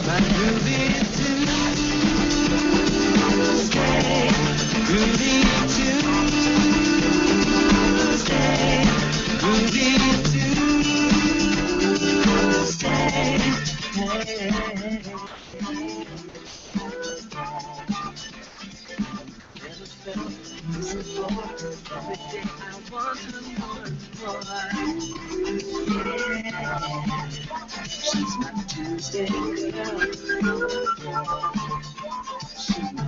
My groovy Tuesday, groovy Tuesday, groovy She's my Tuesday girl. She's my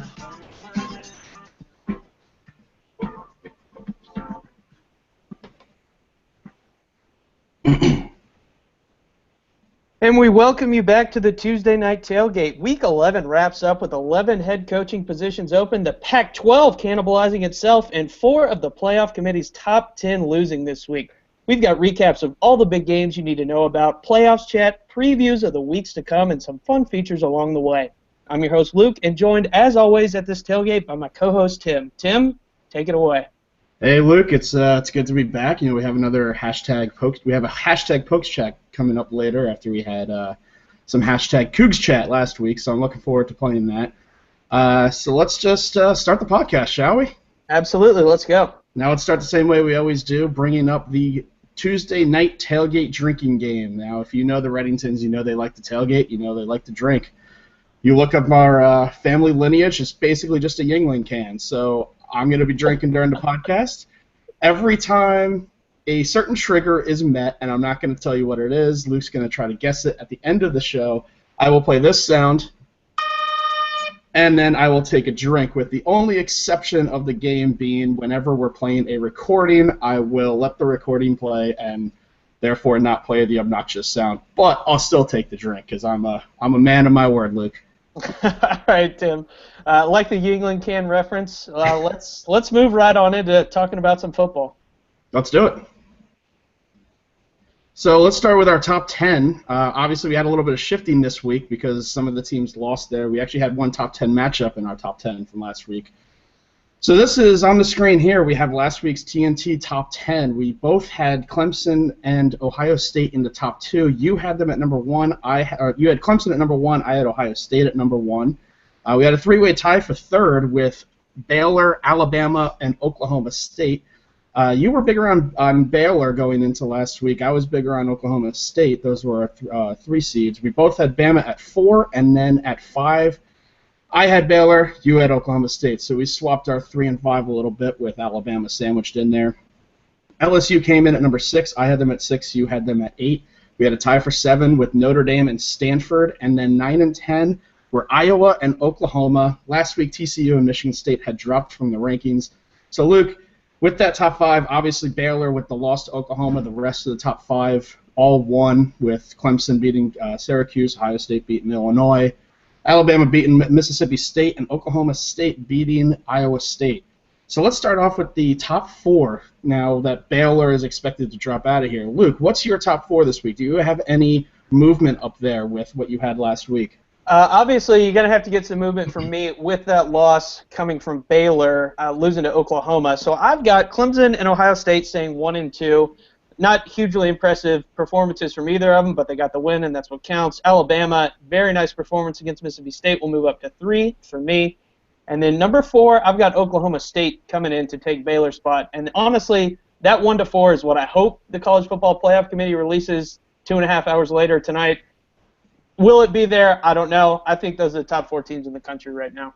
And we welcome you back to the Tuesday Night Tailgate. Week 11 wraps up with 11 head coaching positions open, the Pac-12 cannibalizing itself, and 4 of the playoff committee's top 10 losing this week. We've got recaps of all the big games you need to know about, playoffs chat, previews of the weeks to come, and some fun features along the way. I'm your host, Luke, and joined, as always, at this tailgate by my co-host, Tim. Tim, take it away. Hey Luke, it's good to be back. You know, we have another hashtag PokesChat coming up later after we had some hashtag Cougs chat last week, so I'm looking forward to playing that. So let's just start the podcast, shall we? Absolutely, let's go. Now let's start the same way we always do, bringing up the Tuesday night tailgate drinking game. Now, if you know the Reddingtons, you know they like to tailgate, you know they like to drink. You look up our family lineage, it's basically just a Yuengling can, so I'm going to be drinking during the podcast. Every time a certain trigger is met, and I'm not going to tell you what it is, Luke's going to try to guess it at the end of the show, I will play this sound, and then I will take a drink, with the only exception of the game being whenever we're playing a recording, I will let the recording play and therefore not play the obnoxious sound. But I'll still take the drink because I'm a man of my word, Luke. All right, Tim. Like the Yuengling can reference, let's move right on into talking about some football. Let's do it. So let's start with our top 10. Obviously, we had a little bit of shifting this week because some of the teams lost there. We actually had one top 10 matchup in our top 10 from last week. So this is on the screen here. We have last week's TNT top 10. We both had Clemson and Ohio State in the top 2. You had them at number 1. You had Clemson at number 1. I had Ohio State at number 1. We had a 3-way tie for third with Baylor, Alabama, and Oklahoma State. You were bigger on Baylor going into last week. I was bigger on Oklahoma State. Those were our 3 seeds. We both had Bama at 4, and then at 5, I had Baylor, you had Oklahoma State, so we swapped our 3 and 5 a little bit with Alabama sandwiched in there. LSU came in at number 6. I had them at 6. You had them at 8. We had a tie for 7 with Notre Dame and Stanford, and then 9 and 10 were Iowa and Oklahoma. Last week, TCU and Michigan State had dropped from the rankings. So, Luke, with that top 5, obviously Baylor with the loss to Oklahoma, the rest of the top 5 all won, with Clemson beating Syracuse, Ohio State beating Illinois, Alabama beating Mississippi State, and Oklahoma State beating Iowa State. So let's start off with the top 4 now that Baylor is expected to drop out of here. Luke, what's your top 4 this week? Do you have any movement up there with what you had last week? Obviously, you're going to have to get some movement from me with that loss coming from Baylor, losing to Oklahoma. So I've got Clemson and Ohio State staying 1 and 2. Not hugely impressive performances from either of them, but they got the win, and that's what counts. Alabama, very nice performance against Mississippi State, will move up to 3 for me. And then number 4, I've got Oklahoma State coming in to take Baylor's spot. And honestly, that 1 to 4 is what I hope the College Football Playoff Committee releases 2.5 hours later tonight. Will it be there? I don't know. I think those are the top 4 teams in the country right now.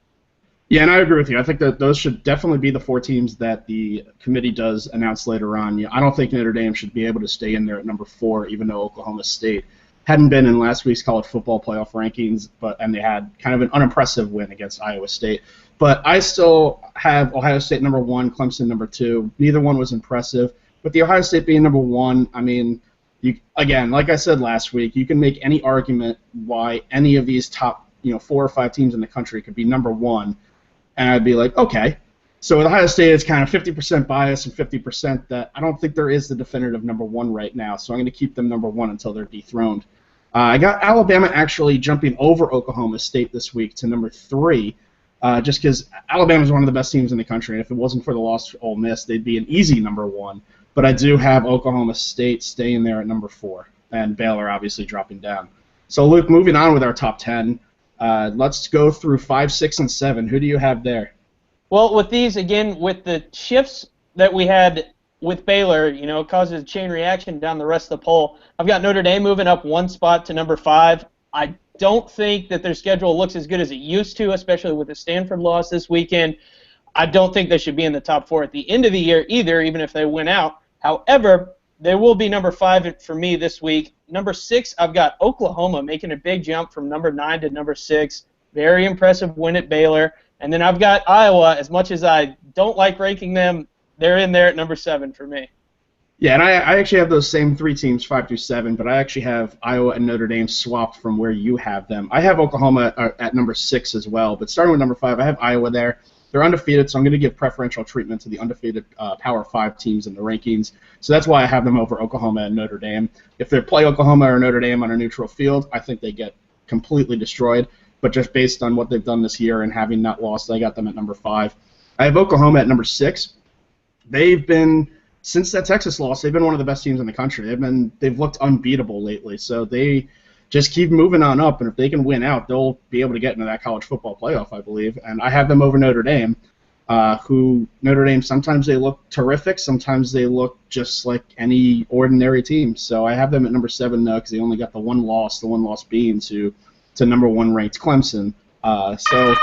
Yeah, and I agree with you. I think that those should definitely be the 4 teams that the committee does announce later on. I don't think Notre Dame should be able to stay in there at number 4, even though Oklahoma State hadn't been in last week's college football playoff rankings, and they had kind of an unimpressive win against Iowa State. But I still have Ohio State number 1, Clemson number 2. Neither one was impressive. With the Ohio State being number 1, I mean, again, like I said last week, you can make any argument why any of these top 4 or 5 teams in the country could be number 1. And I'd be like, okay. So with Ohio State, it's kind of 50% bias and 50% that I don't think there is the definitive number 1 right now. So I'm going to keep them number 1 until they're dethroned. I got Alabama actually jumping over Oklahoma State this week to number 3, just because Alabama is one of the best teams in the country. And if it wasn't for the loss to Ole Miss, they'd be an easy number 1. But I do have Oklahoma State staying there at number 4, and Baylor obviously dropping down. So, Luke, moving on with our top 10, let's go through 5, 6, and 7. Who do you have there? Well, with these, again, with the shifts that we had with Baylor, it causes a chain reaction down the rest of the poll. I've got Notre Dame moving up one spot to number 5. I don't think that their schedule looks as good as it used to, especially with the Stanford loss this weekend. I don't think they should be in the top 4 at the end of the year either, even if they win out. However, they will be number 5 for me this week. Number 6, I've got Oklahoma making a big jump from number 9 to number 6. Very impressive win at Baylor. And then I've got Iowa. As much as I don't like ranking them, they're in there at number 7 for me. Yeah, and I actually have those same 3 teams, 5 through 7, but I actually have Iowa and Notre Dame swapped from where you have them. I have Oklahoma at number 6 as well, but starting with number 5, I have Iowa there. They're undefeated, so I'm going to give preferential treatment to the undefeated Power 5 teams in the rankings. So that's why I have them over Oklahoma and Notre Dame. If they play Oklahoma or Notre Dame on a neutral field, I think they get completely destroyed. But just based on what they've done this year and having not lost, I got them at number 5. I have Oklahoma at number 6. They've been, since that Texas loss, they've been one of the best teams in the country. They've looked unbeatable lately. So they just keep moving on up, and if they can win out, they'll be able to get into that college football playoff, I believe. And I have them over Notre Dame, who Notre Dame, sometimes they look terrific, sometimes they look just like any ordinary team. So I have them at number 7 now because they only got the one loss being to number 1 ranked Clemson. So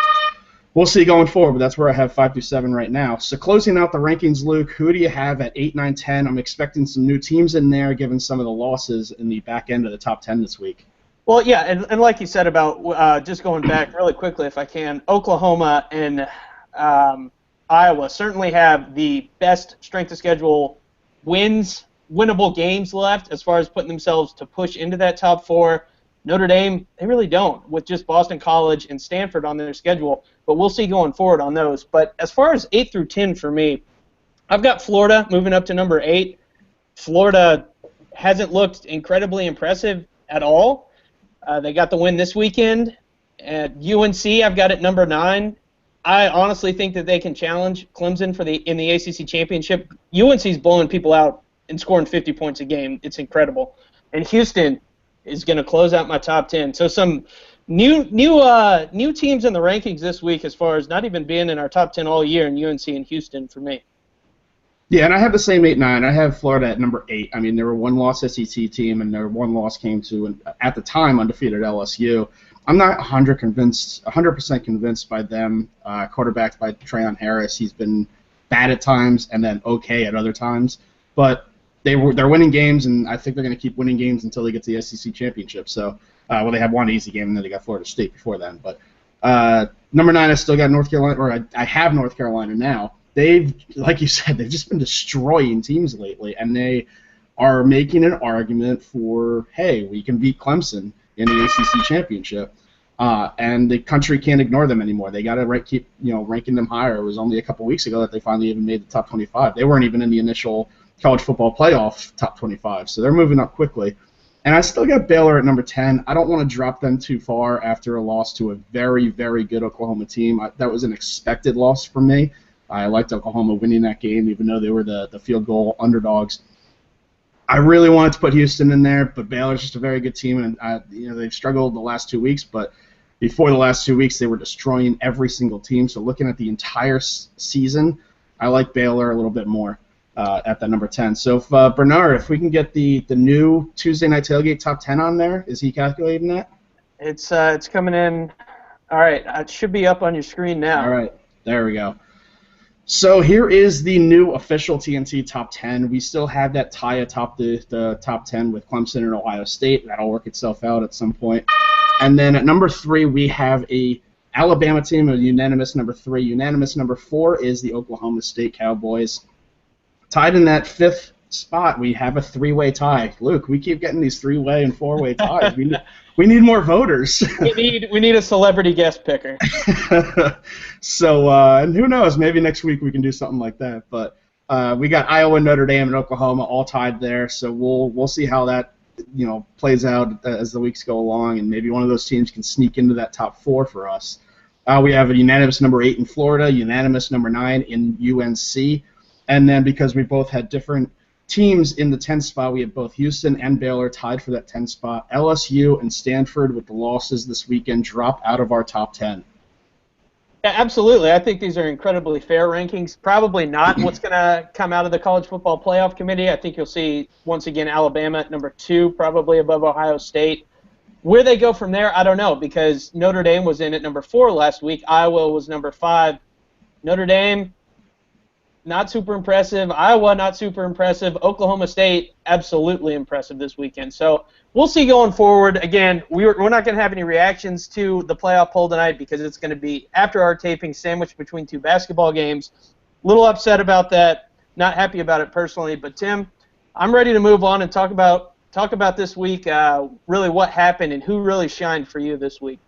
we'll see going forward, but that's where I have 5 through 7 right now. So closing out the rankings, Luke, who do you have at 8, 9, 10? I'm expecting some new teams in there, given some of the losses in the back end of the top 10 this week. Well, yeah, and like you said about just going back really quickly, if I can, Oklahoma and Iowa certainly have the best strength of schedule winnable games left as far as putting themselves to push into that top 4. Notre Dame, they really don't, with just Boston College and Stanford on their schedule, but we'll see going forward on those. But as far as 8 through 10 for me, I've got Florida moving up to number 8. Florida hasn't looked incredibly impressive at all. They got the win this weekend. At UNC, I've got it number 9. I honestly think that they can challenge Clemson in the ACC championship. UNC's blowing people out and scoring 50 points a game. It's incredible. And Houston is going to close out my top 10. So some new teams in the rankings this week, as far as not even being in our top 10 all year, in UNC and Houston for me. Yeah, and I have the same 8, 9. I have Florida at number 8. I mean, they were one-loss SEC team, and their one loss came to, at the time, undefeated LSU. I'm not 100% convinced by them. Quarterbacked by Trayon Harris. He's been bad at times and then okay at other times. But they're winning games, and I think they're going to keep winning games until they get to the SEC championship. So, they had one easy game, and then they got Florida State before then. But number 9, I still got North Carolina, or I have North Carolina now. They've, like you said, they've just been destroying teams lately, and they are making an argument for, hey, we can beat Clemson in the ACC championship, and the country can't ignore them anymore. They got to keep ranking them higher. It was only a couple weeks ago that they finally even made the top 25. They weren't even in the initial college football playoff top 25, so they're moving up quickly. And I still got Baylor at number 10. I don't want to drop them too far after a loss to a very, very good Oklahoma team. That was an expected loss for me. I liked Oklahoma winning that game, even though they were the field goal underdogs. I really wanted to put Houston in there, but Baylor's just a very good team, and they've struggled the last 2 weeks. But before the last 2 weeks, they were destroying every single team. So looking at the entire season, I like Baylor a little bit more at that number 10. So if, Bernard, if we can get the new Tuesday Night Tailgate top 10 on there, is he calculating that? It's coming in. All right, it should be up on your screen now. All right, there we go. So here is the new official TNT top 10. We still have that tie atop the top 10 with Clemson and Ohio State. That'll work itself out at some point. And then at number 3, we have a Alabama team, a unanimous number 3. Unanimous number 4 is the Oklahoma State Cowboys. Tied in that 5th spot, we have a 3-way tie. Luke, we keep getting these 3-way and 4-way ties. We need more voters. we need a celebrity guest picker. So, and who knows? Maybe next week we can do something like that. But we got Iowa, Notre Dame, and Oklahoma all tied there. So we'll see how that plays out as the weeks go along, and maybe one of those teams can sneak into that top 4 for us. We have a unanimous number 8 in Florida, unanimous number 9 in UNC, and then because we both had different teams in the 10th spot. We have both Houston and Baylor tied for that 10th spot. LSU and Stanford, with the losses this weekend, drop out of our top 10. Yeah, absolutely. I think these are incredibly fair rankings. Probably not what's going to come out of the College Football Playoff Committee. I think you'll see, once again, Alabama at number 2, probably above Ohio State. Where they go from there, I don't know, because Notre Dame was in at number 4 last week. Iowa was number 5. Notre Dame, not super impressive. Iowa, not super impressive. Oklahoma State, absolutely impressive this weekend. So we'll see going forward. Again, we're not going to have any reactions to the playoff poll tonight because it's going to be after our taping, sandwiched between 2 basketball games. A little upset about that. Not happy about it personally. But, Tim, I'm ready to move on and talk about this week, really what happened and who really shined for you this week.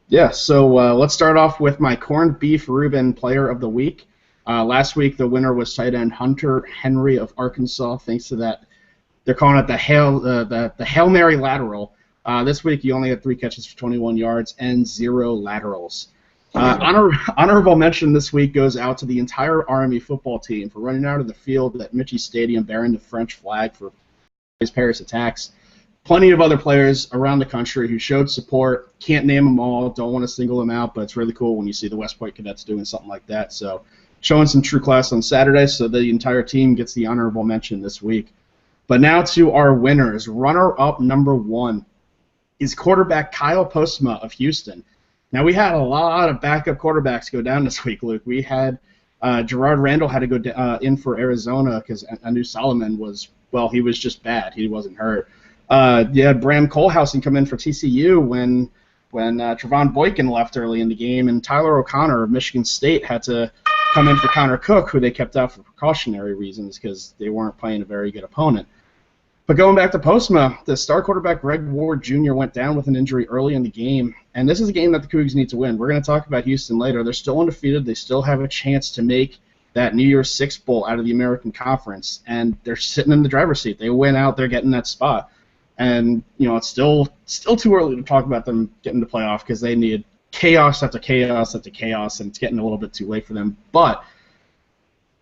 Yeah, so let's start off with my corned beef Reuben player of the week. Last week, the winner was tight end Hunter Henry of Arkansas. Thanks to that, they're calling it the Hail Mary lateral. This week, he only had 3 catches for 21 yards and 0 laterals. Honorable mention this week goes out to the entire Army football team for running out of the field at Michie Stadium bearing the French flag for Paris attacks. Plenty of other players around the country who showed support. Can't name them all. Don't want to single them out, but it's really cool when you see the West Point Cadets doing something like that. So showing some true class on Saturday, so the entire team gets the honorable mention this week. But now to our winners. Runner-up number 1 is quarterback Kyle Postma of Houston. Now, we had a lot of backup quarterbacks go down this week, Luke. We had Gerard Randall had to go in for Arizona because Anu Solomon was, well, he was just bad. He wasn't hurt. You had Bram Kohlhausen come in for TCU when Trevon Boykin left early in the game, and Tyler O'Connor of Michigan State had to come in for Connor Cook, who they kept out for precautionary reasons because they weren't playing a very good opponent. But going back to Postma, the star quarterback Greg Ward Jr. went down with an injury early in the game, and this is a game that the Cougars need to win. We're going to talk about Houston later. They're still undefeated. They still have a chance to make that New Year's Six Bowl out of the American Conference, and they're sitting in the driver's seat. They win out, they're getting that spot. And, you know, it's still too early to talk about them getting the playoff because they need chaos after chaos after chaos, and it's getting a little bit too late for them. But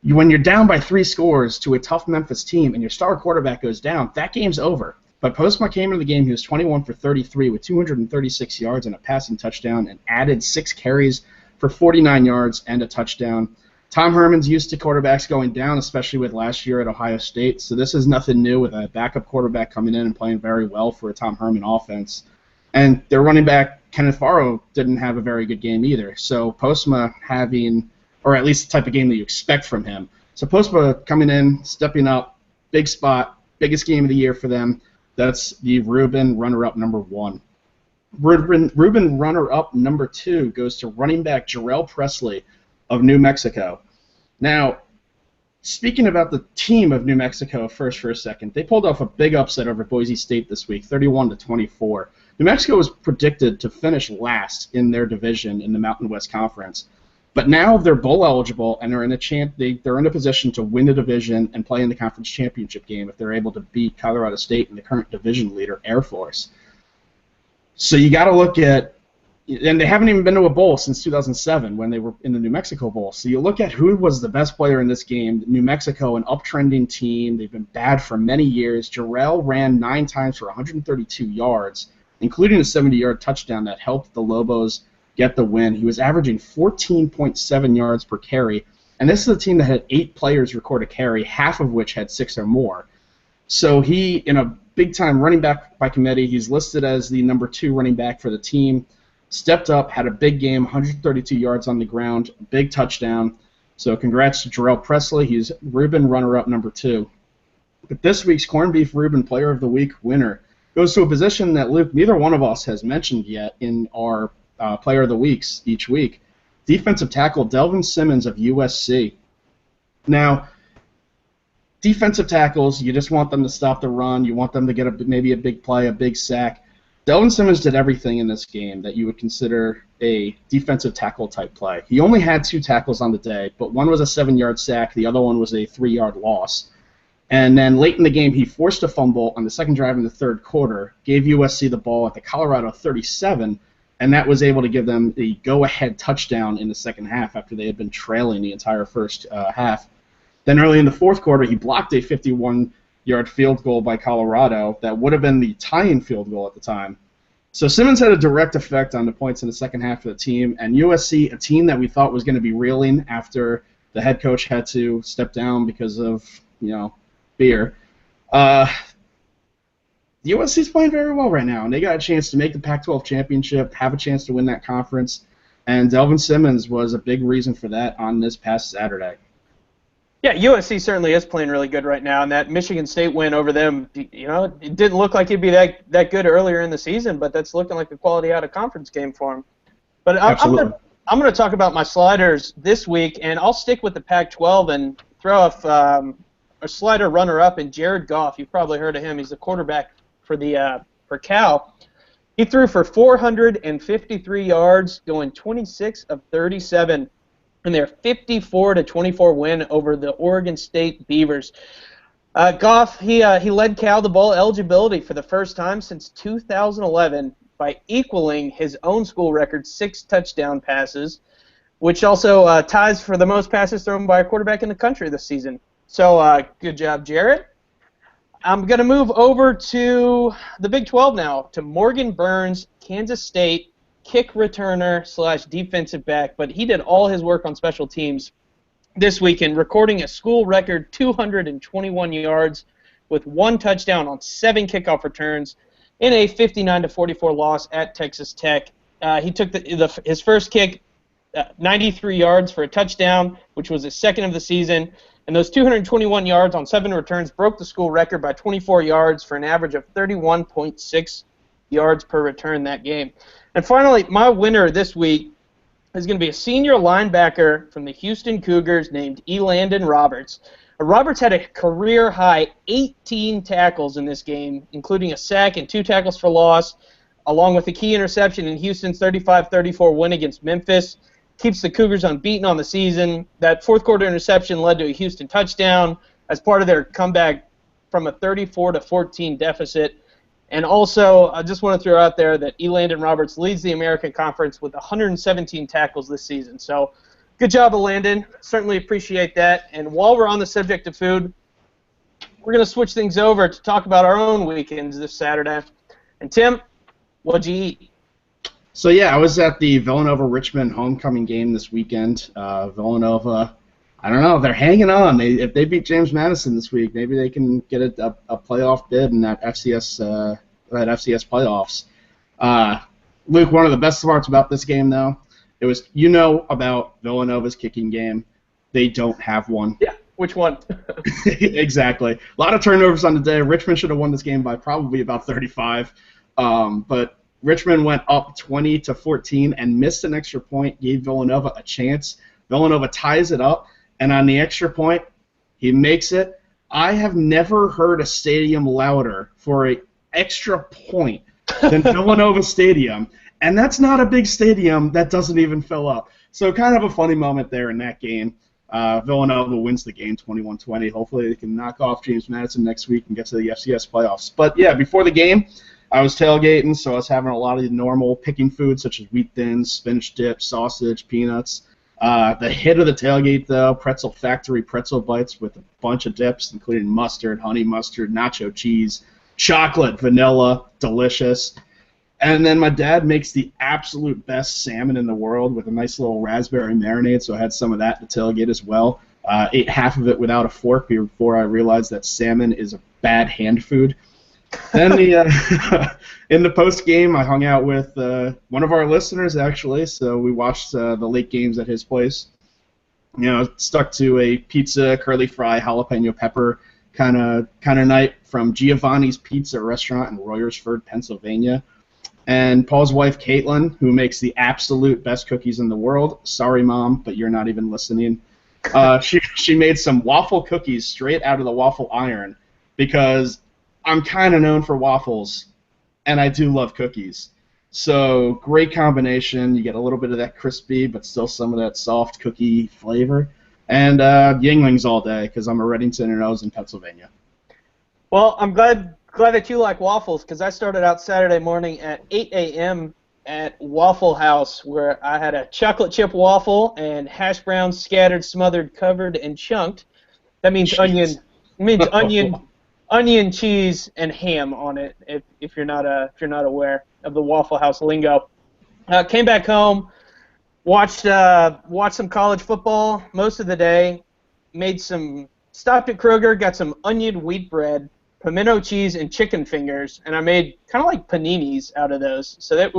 when you're down by 3 scores to a tough Memphis team and your star quarterback goes down, that game's over. But Postma came into the game, he was 21 for 33 with 236 yards and a passing touchdown and added 6 carries for 49 yards and a touchdown. Tom Herman's used to quarterbacks going down, especially with last year at Ohio State, so this is nothing new with a backup quarterback coming in and playing very well for a Tom Herman offense. And their running back, Kenneth Farrow, didn't have a very good game either. So Postma having, or at least the type of game that you expect from him. So Postma coming in, stepping up, big spot, biggest game of the year for them. That's the Reuben runner-up number 1. Reuben runner-up number 2 goes to running back Jarrell Presley of New Mexico. Now, speaking about the team of New Mexico first for a second, they pulled off a big upset over Boise State this week, 31-24. New Mexico was predicted to finish last in their division in the Mountain West Conference, but now they're bowl eligible and they're in a position to win the division and play in the conference championship game if they're able to beat Colorado State and the current division leader, Air Force. So you got to look at, and they haven't even been to a bowl since 2007 when they were in the New Mexico Bowl. So you look at who was the best player in this game. New Mexico, an uptrending team. They've been bad for many years. Jarrell ran 9 times for 132 yards, including a 70-yard touchdown that helped the Lobos get the win. He was averaging 14.7 yards per carry, and this is a team that had 8 players record a carry, half of which had 6 or more. So he, in a big-time running back by committee, he's listed as the number 2 running back for the team. Stepped up, had a big game, 132 yards on the ground, big touchdown. So congrats to Jarrell Presley. He's Reuben runner-up number 2. But this week's Corned Beef Reuben Player of the Week winner goes to a position that, Luke, neither one of us has mentioned yet in our Player of the Weeks each week. Defensive tackle Delvin Simmons of USC. Now, defensive tackles, you just want them to stop the run. You want them to get maybe a big play, a big sack. Delvin Simmons did everything in this game that you would consider a defensive tackle type play. He only had 2 tackles on the day, but one was a 7-yard sack, the other one was a 3-yard loss. And then late in the game, he forced a fumble on the second drive in the third quarter, gave USC the ball at the Colorado 37, and that was able to give them the go-ahead touchdown in the second half after they had been trailing the entire first half. Then early in the fourth quarter, he blocked a 51 50-yard field goal by Colorado that would have been the tying field goal at the time. So Simmons had a direct effect on the points in the second half of the team, and USC, a team that we thought was going to be reeling after the head coach had to step down because of, beer. USC's playing very well right now, and they got a chance to make the Pac-12 championship, have a chance to win that conference, and Delvin Simmons was a big reason for that on this past Saturday. Yeah, USC certainly is playing really good right now, and that Michigan State win over them, it didn't look like it'd be that good earlier in the season, but that's looking like a quality out-of-conference game for them. But I'm going to talk about my sliders this week, and I'll stick with the Pac-12 and throw off a slider runner-up in Jared Goff. You've probably heard of him. He's the quarterback for Cal. He threw for 453 yards, going 26 of 37. And their 54-24 win over the Oregon State Beavers. Goff, he led Cal to bowl eligibility for the first time since 2011 by equaling his own school record 6 touchdown passes, which also ties for the most passes thrown by a quarterback in the country this season. So good job, Jarrett. I'm going to move over to the Big 12 now, to Morgan Burns, Kansas State, kick returner / defensive back, but he did all his work on special teams this weekend, recording a school record 221 yards with 1 touchdown on 7 kickoff returns in a 59-44 loss at Texas Tech. He took his first kick, 93 yards for a touchdown, which was his second of the season, and those 221 yards on 7 returns broke the school record by 24 yards for an average of 31.6 yards per return that game. And finally, my winner this week is going to be a senior linebacker from the Houston Cougars named Elandon Roberts. Roberts had a career-high 18 tackles in this game, including a sack and 2 tackles for loss, along with a key interception in Houston's 35-34 win against Memphis. Keeps the Cougars unbeaten on the season. That fourth-quarter interception led to a Houston touchdown as part of their comeback from a 34-14 deficit. And also, I just want to throw out there that Elandon Roberts leads the American Conference with 117 tackles this season. So, good job, Elandon. Certainly appreciate that. And while we're on the subject of food, we're going to switch things over to talk about our own weekends this Saturday. And Tim, what'd you eat? So, I was at the Villanova-Richmond homecoming game this weekend. Villanova, I don't know, they're hanging on. If they beat James Madison this week, maybe they can get a playoff bid in that FCS playoffs. Luke, one of the best parts about this game, though, it was about Villanova's kicking game. They don't have one. Yeah, which one? Exactly. A lot of turnovers on the day. Richmond should have won this game by probably about 35. But Richmond went up 20-14 and missed an extra point, gave Villanova a chance. Villanova ties it up. And on the extra point, he makes it. I have never heard a stadium louder for an extra point than Villanova Stadium. And that's not a big stadium that doesn't even fill up. So kind of a funny moment there in that game. Villanova wins the game 21-20. Hopefully they can knock off James Madison next week and get to the FCS playoffs. But, before the game, I was tailgating, so I was having a lot of the normal picking foods such as wheat thins, spinach dip, sausage, peanuts. The hit of the tailgate, though, Pretzel Factory pretzel bites with a bunch of dips, including mustard, honey mustard, nacho cheese, chocolate, vanilla, delicious. And then my dad makes the absolute best salmon in the world with a nice little raspberry marinade, so I had some of that to tailgate as well. Ate half of it without a fork before I realized that salmon is a bad hand food. Then in the post game, I hung out with one of our listeners actually. So we watched the late games at his place. Stuck to a pizza, curly fry, jalapeno pepper kind of night from Giovanni's Pizza Restaurant in Royersford, Pennsylvania. And Paul's wife Caitlin, who makes the absolute best cookies in the world. Sorry, Mom, but you're not even listening. She made some waffle cookies straight out of the waffle iron because I'm kind of known for waffles, and I do love cookies. So great combination. You get a little bit of that crispy, but still some of that soft cookie flavor. And Yinglings all day because I'm a Reddington and I was in Pennsylvania. Well, I'm glad that you like waffles because I started out Saturday morning at 8 a.m. at Waffle House where I had a chocolate chip waffle and hash browns scattered, smothered, covered, and chunked. That means onion onion, cheese, and ham on it. If you're not aware of the Waffle House lingo. Came back home, watched some college football most of the day. Stopped at Kroger, got some onion wheat bread, pimento cheese, and chicken fingers, and I made kind of like paninis out of those. So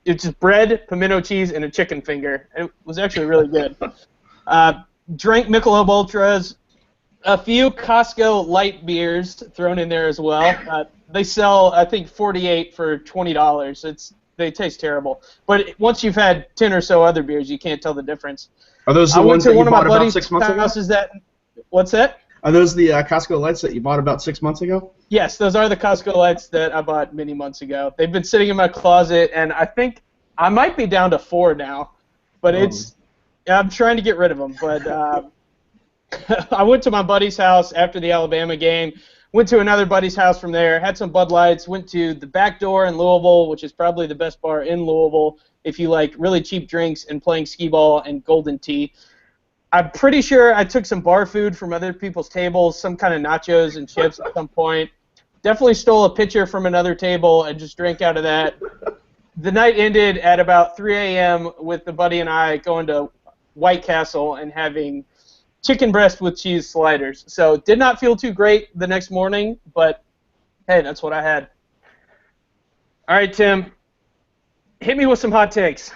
it's just bread, pimento cheese, and a chicken finger. It was actually really good. Drank Michelob Ultras, a few Costco light beers thrown in there as well. They sell, I think, 48 for $20. They taste terrible. But once you've had 10 or so other beers, you can't tell the difference. Are those the ones that you bought about 6 months ago? What's that? Are those the Costco Lights that you bought about 6 months ago? Yes, those are the Costco Lights that I bought many months ago. They've been sitting in my closet, and I think I might be down to 4 now. But I'm trying to get rid of them. But I went to my buddy's house after the Alabama game, went to another buddy's house from there, had some Bud Lights, went to the Back Door in Louisville, which is probably the best bar in Louisville if you like really cheap drinks and playing skee ball and golden tea. I'm pretty sure I took some bar food from other people's tables, some kind of nachos and chips at some point. Definitely stole a pitcher from another table and just drank out of that. The night ended at about 3 a.m. with the buddy and I going to White Castle and having chicken breast with cheese sliders. So did not feel too great the next morning, but hey, that's what I had. All right, Tim, hit me with some hot takes.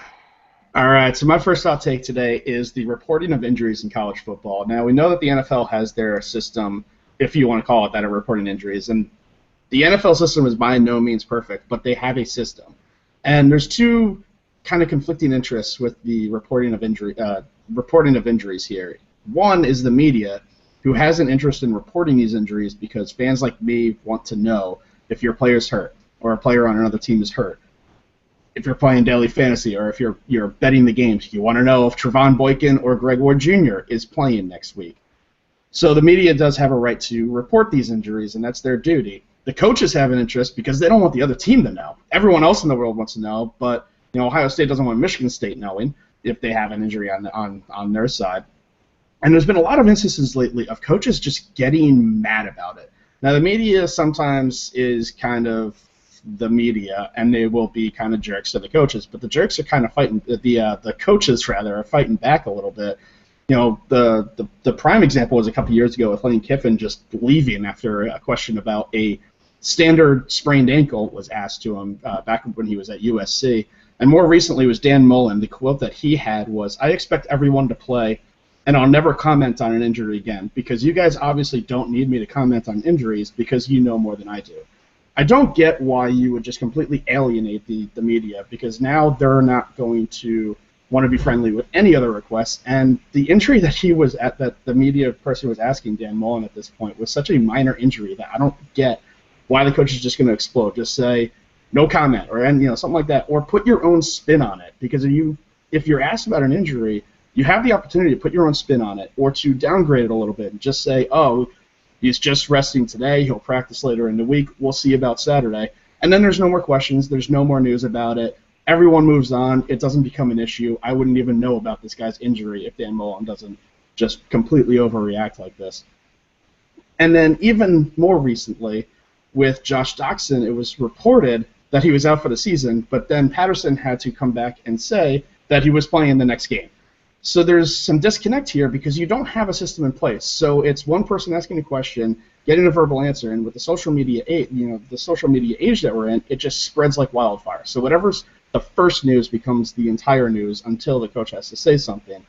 All right, so my first hot take today is the reporting of injuries in college football. Now, we know that the NFL has their system, if you want to call it that, of reporting injuries, and the NFL system is by no means perfect, but they have a system. And there's two kind of conflicting interests with the reporting of injuries here. One is the media, who has an interest in reporting these injuries because fans like me want to know if your player's hurt or a player on another team is hurt. If you're playing daily fantasy or if you're betting the games, you want to know if Trevon Boykin or Greg Ward Jr. is playing next week. So the media does have a right to report these injuries, and that's their duty. The coaches have an interest because they don't want the other team to know. Everyone else in the world wants to know, but Ohio State doesn't want Michigan State knowing if they have an injury on their side. And there's been a lot of instances lately of coaches just getting mad about it. Now, the media sometimes is kind of the media, and they will be kind of jerks to the coaches, but the jerks are kind of fighting, the coaches, rather, are fighting back a little bit. The prime example was a couple years ago with Lane Kiffin just leaving after a question about a standard sprained ankle was asked to him back when he was at USC. And more recently was Dan Mullen. The quote that he had was, "I expect everyone to play, and I'll never comment on an injury again, because you guys obviously don't need me to comment on injuries because you know more than I do." I don't get why you would just completely alienate the media, because now they're not going to want to be friendly with any other requests. And the injury that he was at, that the media person was asking Dan Mullen at this point, was such a minor injury that I don't get why the coach is just going to explode. Just say no comment or something like that, or put your own spin on it. Because if you're asked about an injury, you have the opportunity to put your own spin on it, or to downgrade it a little bit and just say, oh, he's just resting today, he'll practice later in the week, we'll see about Saturday. And then there's no more questions, there's no more news about it, everyone moves on, it doesn't become an issue. I wouldn't even know about this guy's injury if Dan Mullen doesn't just completely overreact like this. And then even more recently, with Josh Doxson, it was reported that he was out for the season, but then Patterson had to come back and say that he was playing the next game. So there's some disconnect here because you don't have a system in place. So it's one person asking a question, getting a verbal answer, and with the social media age, that we're in, it just spreads like wildfire. So whatever's the first news becomes the entire news until the coach has to say something.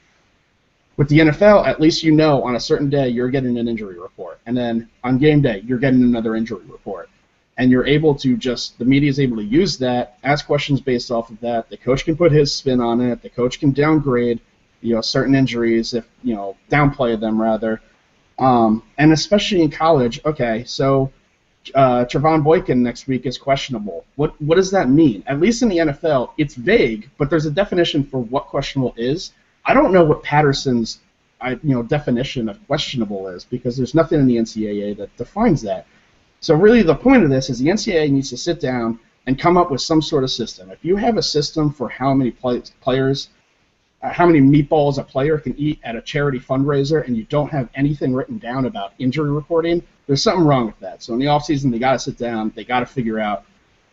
With the NFL, at least on a certain day you're getting an injury report, and then on game day you're getting another injury report. And you're able to the media is able to use that, ask questions based off of that. The coach can put his spin on it. The coach can downgrade certain injuries, downplay them rather, and especially in college. Okay, so Trevon Boykin next week is questionable. What does that mean? At least in the NFL, it's vague, but there's a definition for what questionable is. I don't know what Patterson's definition of questionable is, because there's nothing in the NCAA that defines that. So really, the point of this is the NCAA needs to sit down and come up with some sort of system. If you have a system for how many players how many meatballs a player can eat at a charity fundraiser, and you don't have anything written down about injury reporting, there's something wrong with that. So in the offseason, they got to sit down. They got to figure out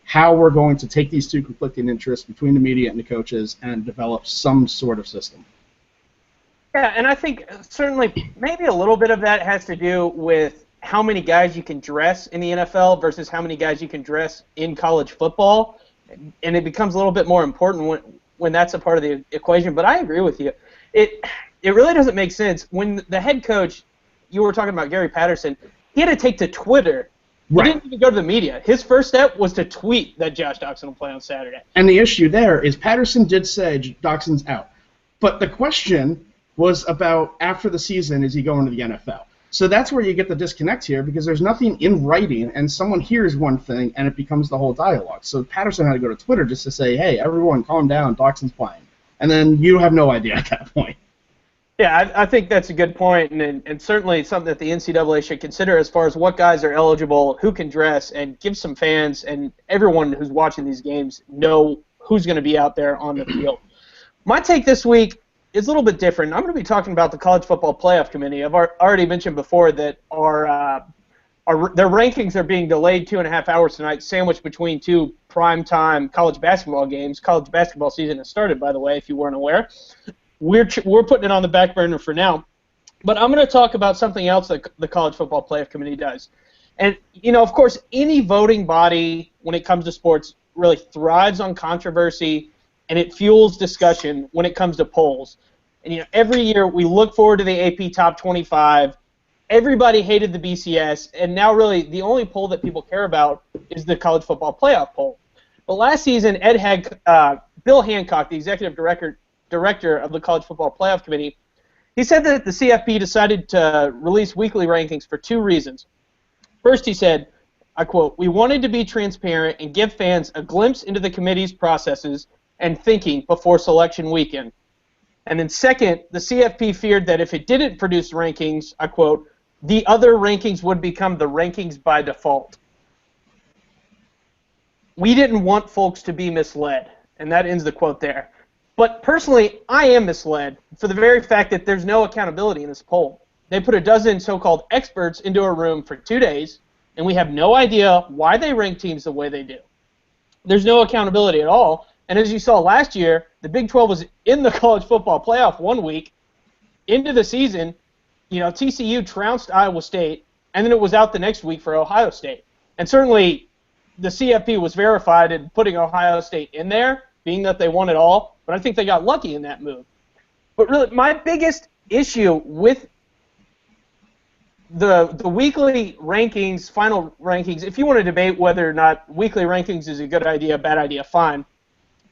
how we're going to take these two conflicting interests between the media and the coaches and develop some sort of system. Yeah, and I think certainly maybe a little bit of that has to do with how many guys you can dress in the NFL versus how many guys you can dress in college football, and it becomes a little bit more important when that's a part of the equation. But I agree with you. It really doesn't make sense. When the head coach, you were talking about Gary Patterson, he had to take to Twitter. He didn't even go to the media. His first step was to tweet that Josh Doctson will play on Saturday. And the issue there is Patterson did say Dockson's out. But the question was about after the season, is he going to the NFL? So that's where you get the disconnect here, because there's nothing in writing, and someone hears one thing, and it becomes the whole dialogue. So Patterson had to go to Twitter just to say, hey, everyone, calm down, Dockson's playing. And then you have no idea at that point. Yeah, I think that's a good point, and certainly something that the NCAA should consider as far as what guys are eligible, who can dress, and give some fans and everyone who's watching these games know who's going to be out there on the field. My take this week is a little bit different. I'm going to be talking about the College Football Playoff Committee. I've already mentioned before that their rankings are being delayed 2.5 hours tonight, sandwiched between two primetime college basketball games. College basketball season has started, by the way, if you weren't aware. We're putting it on the back burner for now. But I'm going to talk about something else that the College Football Playoff Committee does. And, of course, any voting body when it comes to sports really thrives on controversy, and it fuels discussion when it comes to polls. And, every year we look forward to the AP Top 25. Everybody hated the BCS, and now really the only poll that people care about is the College Football Playoff poll. But last season, Bill Hancock, the executive director of the College Football Playoff Committee, he said that the CFP decided to release weekly rankings for two reasons. First, he said, I quote, "We wanted to be transparent and give fans a glimpse into the committee's processes and thinking before selection weekend." And then second, the CFP feared that if it didn't produce rankings, I quote, "the other rankings would become the rankings by default." We didn't want folks to be misled, and that ends the quote there. But personally, I am misled for the very fact that there's no accountability in this poll. They put a dozen so-called experts into a room for 2 days, and we have no idea why they rank teams the way they do. There's no accountability at all, and as you saw last year, the Big 12 was in the college football playoff 1 week. Into the season, TCU trounced Iowa State, and then it was out the next week for Ohio State. And certainly the CFP was verified in putting Ohio State in there, being that they won it all, but I think they got lucky in that move. But really, my biggest issue with the weekly rankings, final rankings, if you want to debate whether or not weekly rankings is a good idea, bad idea, fine.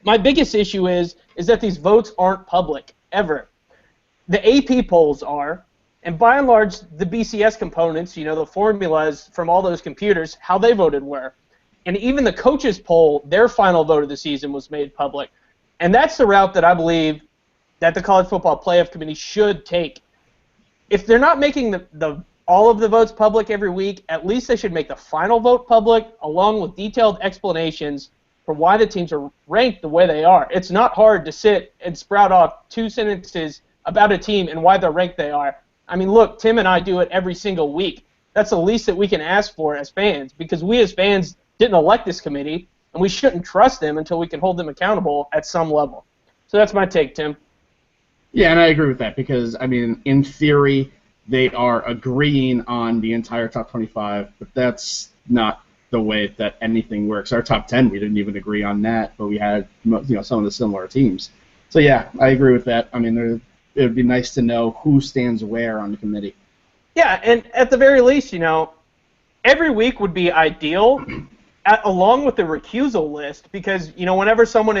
My biggest issue is that these votes aren't public, ever. The AP polls are, and by and large, the BCS components, the formulas from all those computers, how they voted were. And even the coaches poll, their final vote of the season was made public. And that's the route that I believe that the College Football Playoff Committee should take. If they're not making all of the votes public every week, at least they should make the final vote public, along with detailed explanations for why the teams are ranked the way they are. It's not hard to sit and sprout off 2 sentences about a team and why they're ranked they are. I mean, look, Tim and I do it every single week. That's the least that we can ask for as fans, because we as fans didn't elect this committee, and we shouldn't trust them until we can hold them accountable at some level. So that's my take, Tim. Yeah, and I agree with that because, in theory, they are agreeing on the entire top 25, but that's not the way that anything works. Our top 10, we didn't even agree on that, but we had some of the similar teams. So, yeah, I agree with that. It would be nice to know who stands where on the committee. Yeah, and at the very least, every week would be ideal, along with the recusal list, because whenever someone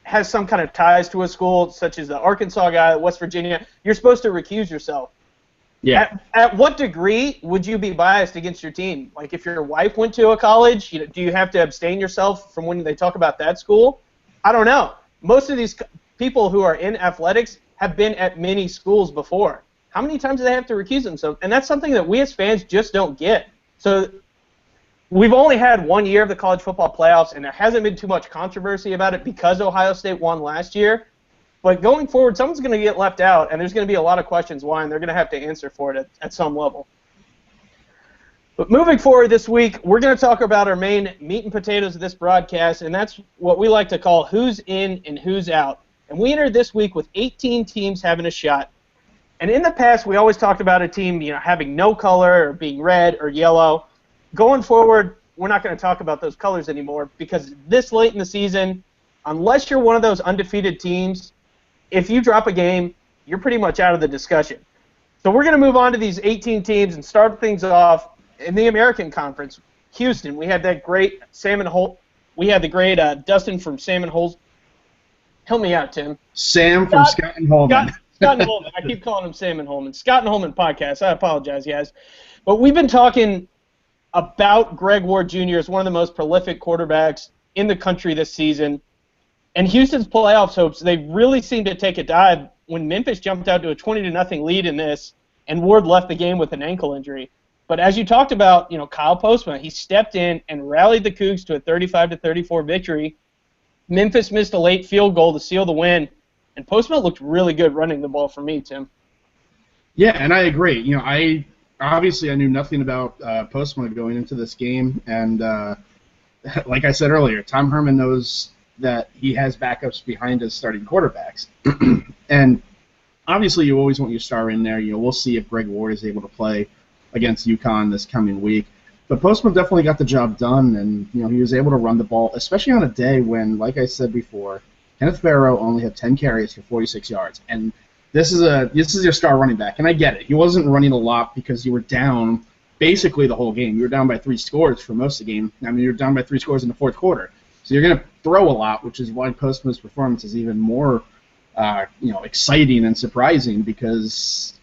has some kind of ties to a school, such as the Arkansas guy, West Virginia, you're supposed to recuse yourself. Yeah. At what degree would you be biased against your team? Like if your wife went to a college, do you have to abstain yourself from when they talk about that school? I don't know. Most of these people who are in athletics have been at many schools before. How many times do they have to recuse themselves? And that's something that we as fans just don't get. So we've only had 1 year of the college football playoffs, and there hasn't been too much controversy about it because Ohio State won last year. But going forward, someone's going to get left out, and there's going to be a lot of questions why, and they're going to have to answer for it at some level. But moving forward this week, we're going to talk about our main meat and potatoes of this broadcast, and that's what we like to call who's in and who's out. And we entered this week with 18 teams having a shot. And in the past, we always talked about a team, having no color or being red or yellow. Going forward, we're not going to talk about those colors anymore because this late in the season, unless you're one of those undefeated teams, if you drop a game, you're pretty much out of the discussion. So we're going to move on to these 18 teams and start things off in the American Conference. Houston, we had that great Salmon Holt. We had the great Dustin from Salmon Holt. Help me out, Tim. Sam from Scott and Holman. Scott and Holman. I keep calling him Sam and Holman. Scott and Holman podcast. I apologize, guys. But we've been talking about Greg Ward Jr. as one of the most prolific quarterbacks in the country this season. And Houston's playoffs hopes, they really seemed to take a dive when Memphis jumped out to a 20-0 lead in this, and Ward left the game with an ankle injury. But as you talked about, Kyle Postma, he stepped in and rallied the Cougs to a 35-34 victory. Memphis missed a late field goal to seal the win, and Postma looked really good running the ball for me, Tim. Yeah, and I agree. I knew nothing about Postma going into this game, and like I said earlier, Tom Herman knows that he has backups behind his starting quarterbacks. And obviously you always want your star in there. We'll see if Greg Ward is able to play against UConn this coming week. But Postman definitely got the job done, and he was able to run the ball, especially on a day when, like I said before, Kenneth Barrow only had 10 carries for 46 yards. And this is your star running back, and I get it. He wasn't running a lot because you were down basically the whole game. You were down by 3 scores for most of the game. I mean, you were down by 3 scores in the fourth quarter. So you're going to throw a lot, which is why Postman's performance is even more exciting and surprising because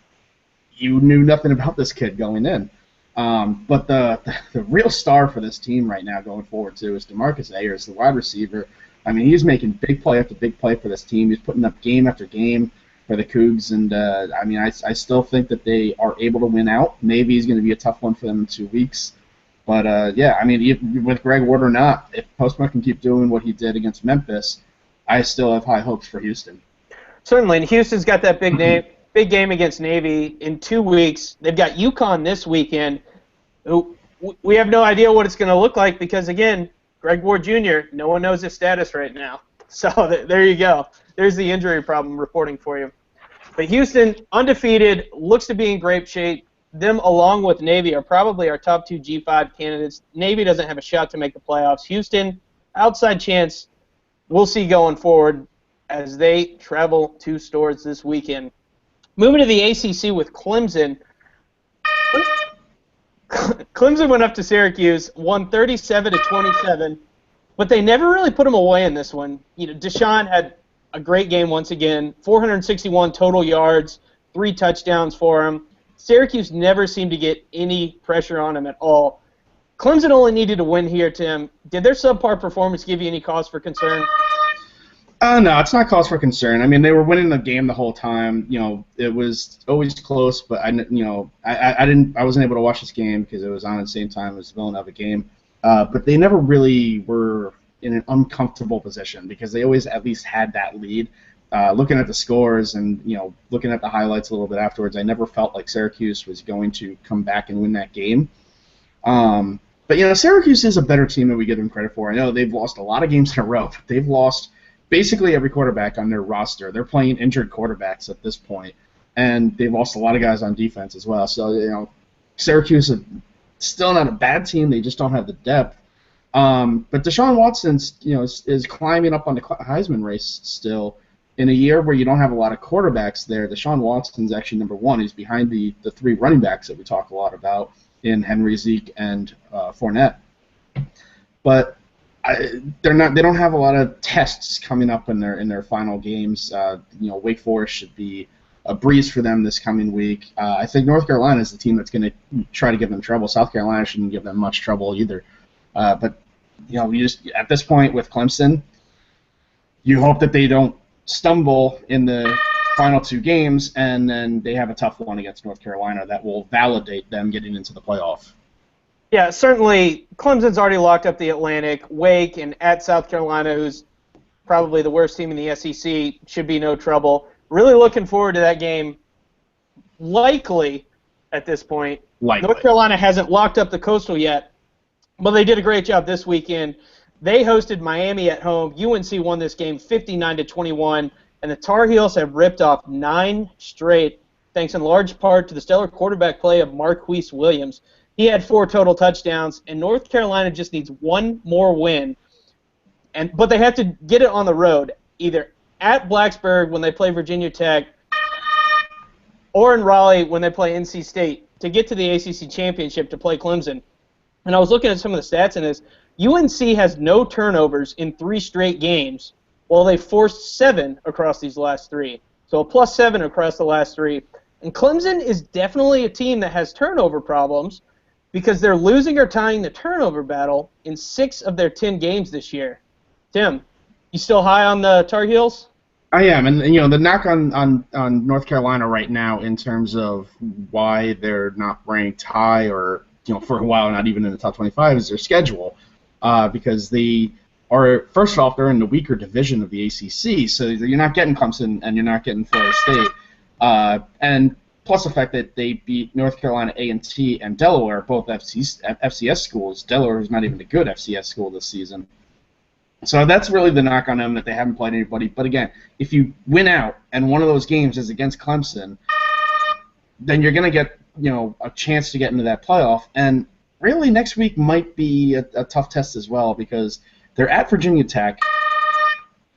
you knew nothing about this kid going in. But the real star for this team right now going forward, too, is DeMarcus Ayers, the wide receiver. I mean, he's making big play after big play for this team. He's putting up game after game for the Cougs, and I still think that they are able to win out. Maybe he's going to be a tough one for them in 2 weeks. But, with Greg Ward or not, if Postma can keep doing what he did against Memphis, I still have high hopes for Houston. Certainly, and Houston's got that big game against Navy in 2 weeks. They've got UConn this weekend. We have no idea what it's going to look like because, again, Greg Ward Jr., no one knows his status right now. So there you go. There's the injury problem reporting for you. But Houston, undefeated, looks to be in great shape. Them, along with Navy, are probably our top 2 G5 candidates. Navy doesn't have a shot to make the playoffs. Houston, outside chance, we'll see going forward as they travel to Stores this weekend. Moving to the ACC with Clemson. Clemson went up to Syracuse, won 37-27, but they never really put them away in this one. Deshaun had a great game once again, 461 total yards, 3 touchdowns for him. Syracuse never seemed to get any pressure on him at all. Clemson only needed to win here, Tim. Did their subpar performance give you any cause for concern? No, it's not cause for concern. I mean, they were winning the game the whole time. It was always close, but I wasn't able to watch this game because it was on at the same time as the Villanova game. But they never really were in an uncomfortable position because they always at least had that lead. Looking at the scores and looking at the highlights a little bit afterwards, I never felt like Syracuse was going to come back and win that game. But Syracuse is a better team than we give them credit for. I know they've lost a lot of games in a row, but they've lost basically every quarterback on their roster. They're playing injured quarterbacks at this point, and they've lost a lot of guys on defense as well. So Syracuse is still not a bad team. They just don't have the depth. But Deshaun Watson is climbing up on the Heisman race still. In a year where you don't have a lot of quarterbacks there, Deshaun Watson's actually number 1. He's behind the 3 running backs that we talk a lot about in Henry, Zeke, and Fournette. But they don't have a lot of tests coming up in their final games. Wake Forest should be a breeze for them this coming week. I think North Carolina is the team that's going to try to give them trouble. South Carolina shouldn't give them much trouble either. But we just at this point with Clemson, you hope that they don't stumble in the final 2 games, and then they have a tough one against North Carolina that will validate them getting into the playoff. Yeah, certainly Clemson's already locked up the Atlantic, Wake, and at South Carolina, who's probably the worst team in the SEC, should be no trouble. Really looking forward to that game. Likely, at this point, North Carolina hasn't locked up the Coastal yet, but they did a great job this weekend. They hosted Miami at home. UNC won this game 59-21, and the Tar Heels have ripped off 9 straight, thanks in large part to the stellar quarterback play of Marquise Williams. He had 4 total touchdowns, and North Carolina just needs one more win. But they have to get it on the road, either at Blacksburg when they play Virginia Tech or in Raleigh when they play NC State to get to the ACC Championship to play Clemson. And I was looking at some of the stats in this. UNC has no turnovers in 3 straight games, while they forced 7 across these last 3. So a +7 across the last 3. And Clemson is definitely a team that has turnover problems because they're losing or tying the turnover battle in 6 of their 10 games this year. Tim, you still high on the Tar Heels? I am, and the knock on North Carolina right now in terms of why they're not ranked high or for a while not even in the top 25 is their schedule, because they are, first off, they're in the weaker division of the ACC, so you're not getting Clemson and you're not getting Florida State, and plus the fact that they beat North Carolina A&T and Delaware, both FCS schools. Delaware is not even a good FCS school this season. So that's really the knock on them, that they haven't played anybody. But again, if you win out and one of those games is against Clemson, then you're going to get a chance to get into that playoff. And really next week might be a tough test as well, because they're at Virginia Tech,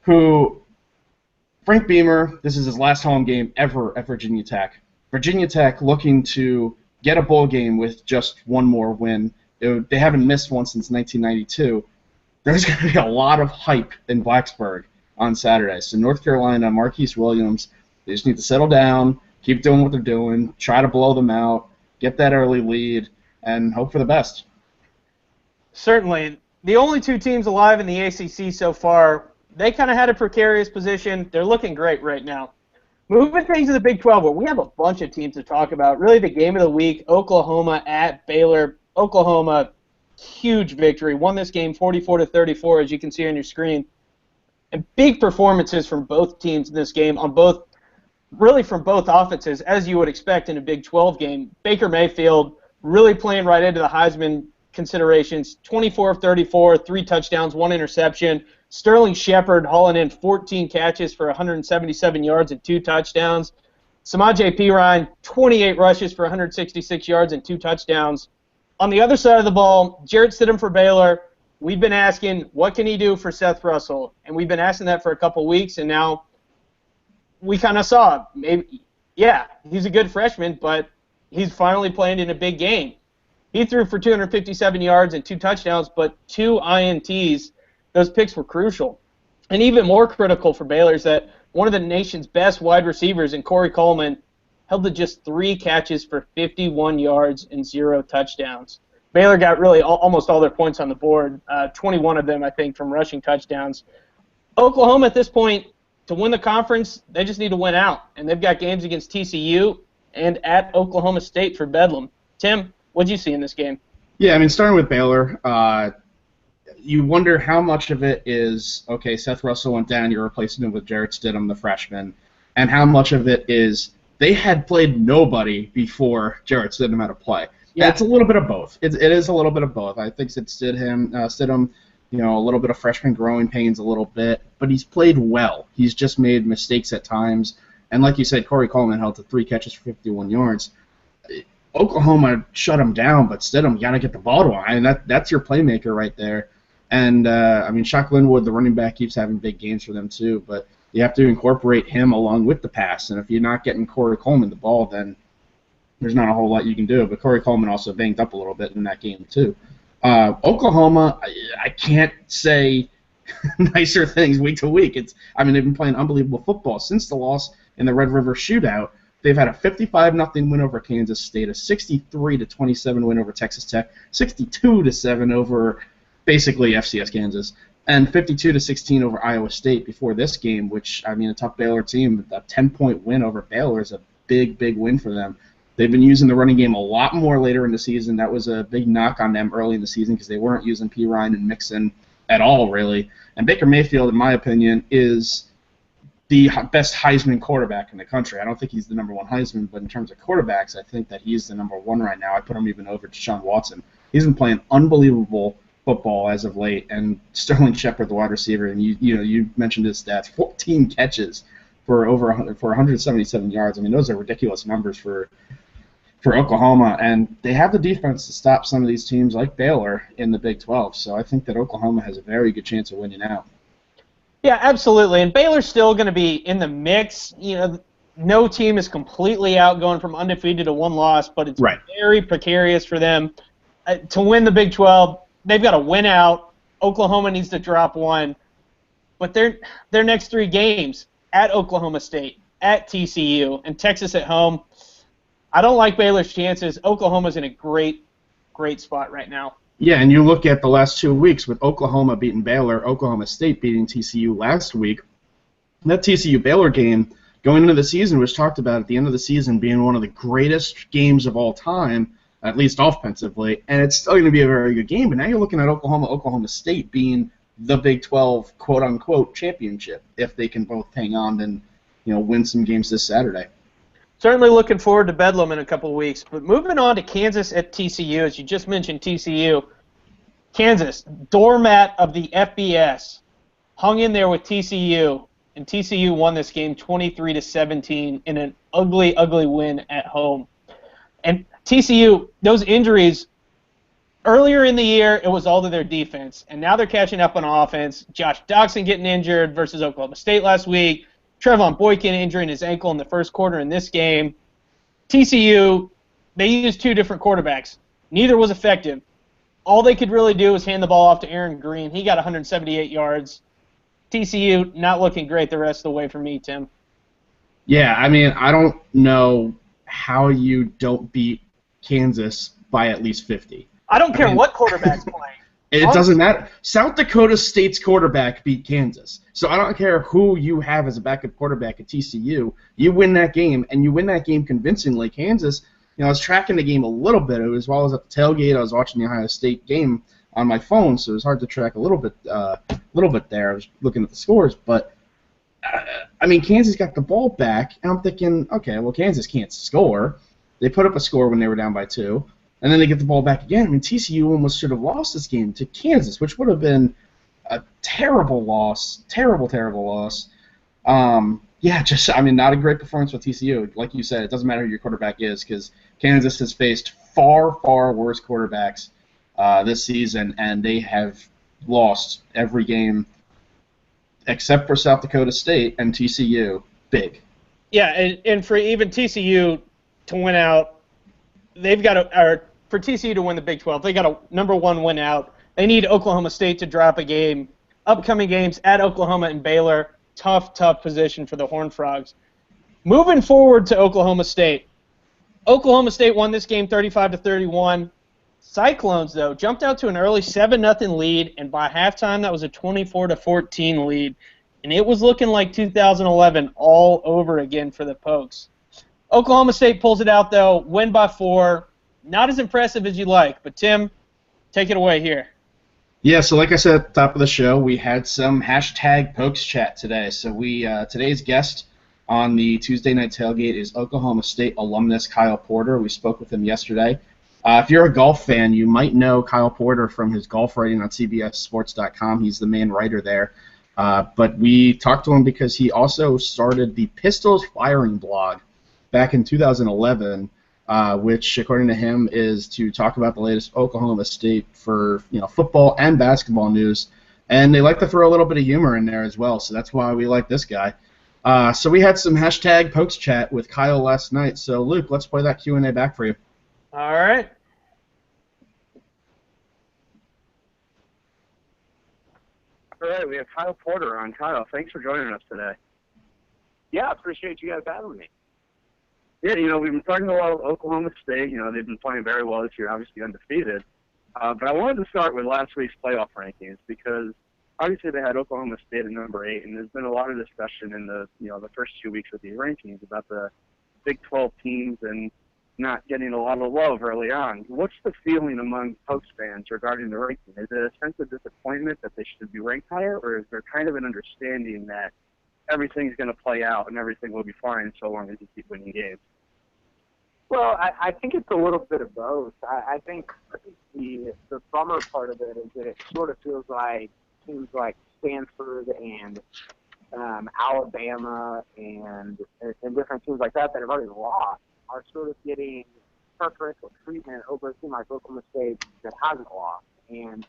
who Frank Beamer, this is his last home game ever at Virginia Tech. Virginia Tech looking to get a bowl game with just one more win. They haven't missed one since 1992. There's going to be a lot of hype in Blacksburg on Saturday. So North Carolina, Marquise Williams, they just need to settle down, keep doing what they're doing, try to blow them out, get that early lead, and hope for the best. Certainly. The only 2 teams alive in the ACC so far, they kind of had a precarious position. They're looking great right now. Moving things to the Big 12, where we have a bunch of teams to talk about. Really the game of the week, Oklahoma at Baylor. Oklahoma, huge victory. Won this game 44-34, as you can see on your screen. And big performances from both teams in this game, from both offenses, as you would expect in a Big 12 game. Baker Mayfield really playing right into the Heisman considerations. 24 of 34, 3 touchdowns, 1 interception. Sterling Shepard hauling in 14 catches for 177 yards and 2 touchdowns. Samaje Perine, 28 rushes for 166 yards and 2 touchdowns. On the other side of the ball, Jarrett Stidham for Baylor. We've been asking, what can he do for Seth Russell? And we've been asking that for a couple weeks, and now we kind of saw, maybe, yeah, he's a good freshman, but he's finally playing in a big game. He threw for 257 yards and 2 touchdowns, but 2 INTs. Those picks were crucial. And even more critical for Baylor is that one of the nation's best wide receivers in Corey Coleman held to just 3 catches for 51 yards and 0 touchdowns. Baylor got really almost all their points on the board, 21 of them, I think, from rushing touchdowns. Oklahoma, at this point, to win the conference, they just need to win out. And they've got games against TCU and at Oklahoma State for Bedlam. Tim, what did you see in this game? Yeah, I mean, starting with Baylor, you wonder how much of it is, okay, Seth Russell went down, you're replacing him with Jarrett Stidham, the freshman, and how much of it is they had played nobody before Jarrett Stidham had to play. Yeah, it's a little bit of both. It is a little bit of both. I think it's Stidham, a little bit of freshman growing pains a little bit, but he's played well. He's just made mistakes at times. And like you said, Corey Coleman held to 3 catches for 51 yards. Oklahoma shut him down, but Stidham, you got to get the ball to him. I mean, that's your playmaker right there. And, Shaq Linwood, the running back, keeps having big games for them too, but you have to incorporate him along with the pass. And if you're not getting Corey Coleman the ball, then there's not a whole lot you can do. But Corey Coleman also banged up a little bit in that game too. Oklahoma, I can't say nicer things week to week. They've been playing unbelievable football since the loss in the Red River Shootout. They've had a 55-0 win over Kansas State, a 63-27 win over Texas Tech, 62-7 over basically FCS Kansas, and 52-16 over Iowa State before this game, which, a tough Baylor team, a 10-point win over Baylor is a big, big win for them. They've been using the running game a lot more later in the season. That was a big knock on them early in the season because they weren't using Perine and Mixon at all, really. And Baker Mayfield, in my opinion, is the best Heisman quarterback in the country. I don't think he's the number one Heisman, but in terms of quarterbacks, I think that he's the number one right now. I put him even over Deshaun Watson. He's been playing unbelievable football as of late, and Sterling Shepard, the wide receiver, and you mentioned his stats, 14 catches for 177 yards. I mean, those are ridiculous numbers for Oklahoma, and they have the defense to stop some of these teams like Baylor in the Big 12. So I think that Oklahoma has a very good chance of winning out. Yeah, absolutely. And Baylor's still going to be in the mix. No team is completely out going from undefeated to one loss, but it's very precarious for them. To win the Big 12, they've got to win out. Oklahoma needs to drop one. But their next 3 games, at Oklahoma State, at TCU, and Texas at home, I don't like Baylor's chances. Oklahoma's in a great spot right now. Yeah, and you look at the last 2 weeks with Oklahoma beating Baylor, Oklahoma State beating TCU last week. That TCU-Baylor game going into the season was talked about at the end of the season being one of the greatest games of all time, at least offensively, and it's still going to be a very good game. But now you're looking at Oklahoma State being the Big 12 quote-unquote championship if they can both hang on and win some games this Saturday. Certainly looking forward to Bedlam in a couple of weeks. But moving on to Kansas at TCU, as you just mentioned TCU, Kansas, doormat of the FBS, hung in there with TCU, and TCU won this game 23-17 in an ugly, ugly win at home. And TCU, those injuries, earlier in the year, it was all to their defense, and now they're catching up on offense. Josh Doxson getting injured versus Oklahoma State last week. Trevon Boykin injuring his ankle in the first quarter in this game. TCU, they used 2 different quarterbacks. Neither was effective. All they could really do was hand the ball off to Aaron Green. He got 178 yards. TCU not looking great the rest of the way for me, Tim. Yeah, I mean, I don't know how you don't beat Kansas by at least 50. I don't care what quarterback's playing. It doesn't matter. South Dakota State's quarterback beat Kansas. So I don't care who you have as a backup quarterback at TCU. You win that game, and you win that game convincingly. Kansas, I was tracking the game a little bit. As well as at the tailgate, I was watching the Ohio State game on my phone, so it was hard to track a little bit there. I was looking at the scores. But, I mean, Kansas got the ball back, and I'm thinking, okay, well, Kansas can't score. They put up a score when they were down by 2. And then they get the ball back again. I mean, TCU almost should have lost this game to Kansas, which would have been a terrible loss. Terrible, terrible loss. Not a great performance with TCU. Like you said, it doesn't matter who your quarterback is because Kansas has faced far, far worse quarterbacks this season, and they have lost every game except for South Dakota State and TCU big. Yeah, and for even TCU to win out, for TCU to win the Big 12, they got a number 1 win out. They need Oklahoma State to drop a game. Upcoming games at Oklahoma and Baylor, tough position for the Horned Frogs. Moving forward to Oklahoma State. Oklahoma State won this game 35-31. Cyclones, though, jumped out to an early 7-0 lead, and by halftime that was a 24-14 lead. And it was looking like 2011 all over again for the Pokes. Oklahoma State pulls it out, though, win by 4. Not as impressive as you like, but Tim, take it away here. Yeah, so like I said at the top of the show, we had some hashtag PokesChat today. So today's guest on the Tuesday Night Tailgate is Oklahoma State alumnus Kyle Porter. We spoke with him yesterday. If you're a golf fan, you might know Kyle Porter from his golf writing on CBSSports.com. He's the main writer there. But we talked to him because he also started the Pistols Firing blog back in 2011, which, according to him, is to talk about the latest Oklahoma State for football and basketball news. And they like to throw a little bit of humor in there as well, so that's why we like this guy. So we had some hashtag PokesChat with Kyle last night. So, Luke, let's play that Q&A back for you. All right. All right, we have Kyle Porter on. Kyle, thanks for joining us today. Yeah, appreciate you guys having me. Yeah, we've been talking a lot of Oklahoma State. They've been playing very well this year, obviously undefeated. But I wanted to start with last week's playoff rankings because obviously they had Oklahoma State at number 8, and there's been a lot of discussion in the first 2 weeks of these rankings about the Big 12 teams and not getting a lot of love early on. What's the feeling among Pokes fans regarding the ranking? Is it a sense of disappointment that they should be ranked higher, or is there kind of an understanding that everything's going to play out and everything will be fine so long as you keep winning games? Well, I think it's a little bit of both. I think the bummer part of it is that it sort of feels like teams like Stanford and Alabama and different teams like that have already lost are sort of getting preferential treatment over a team like Oklahoma State that hasn't lost. And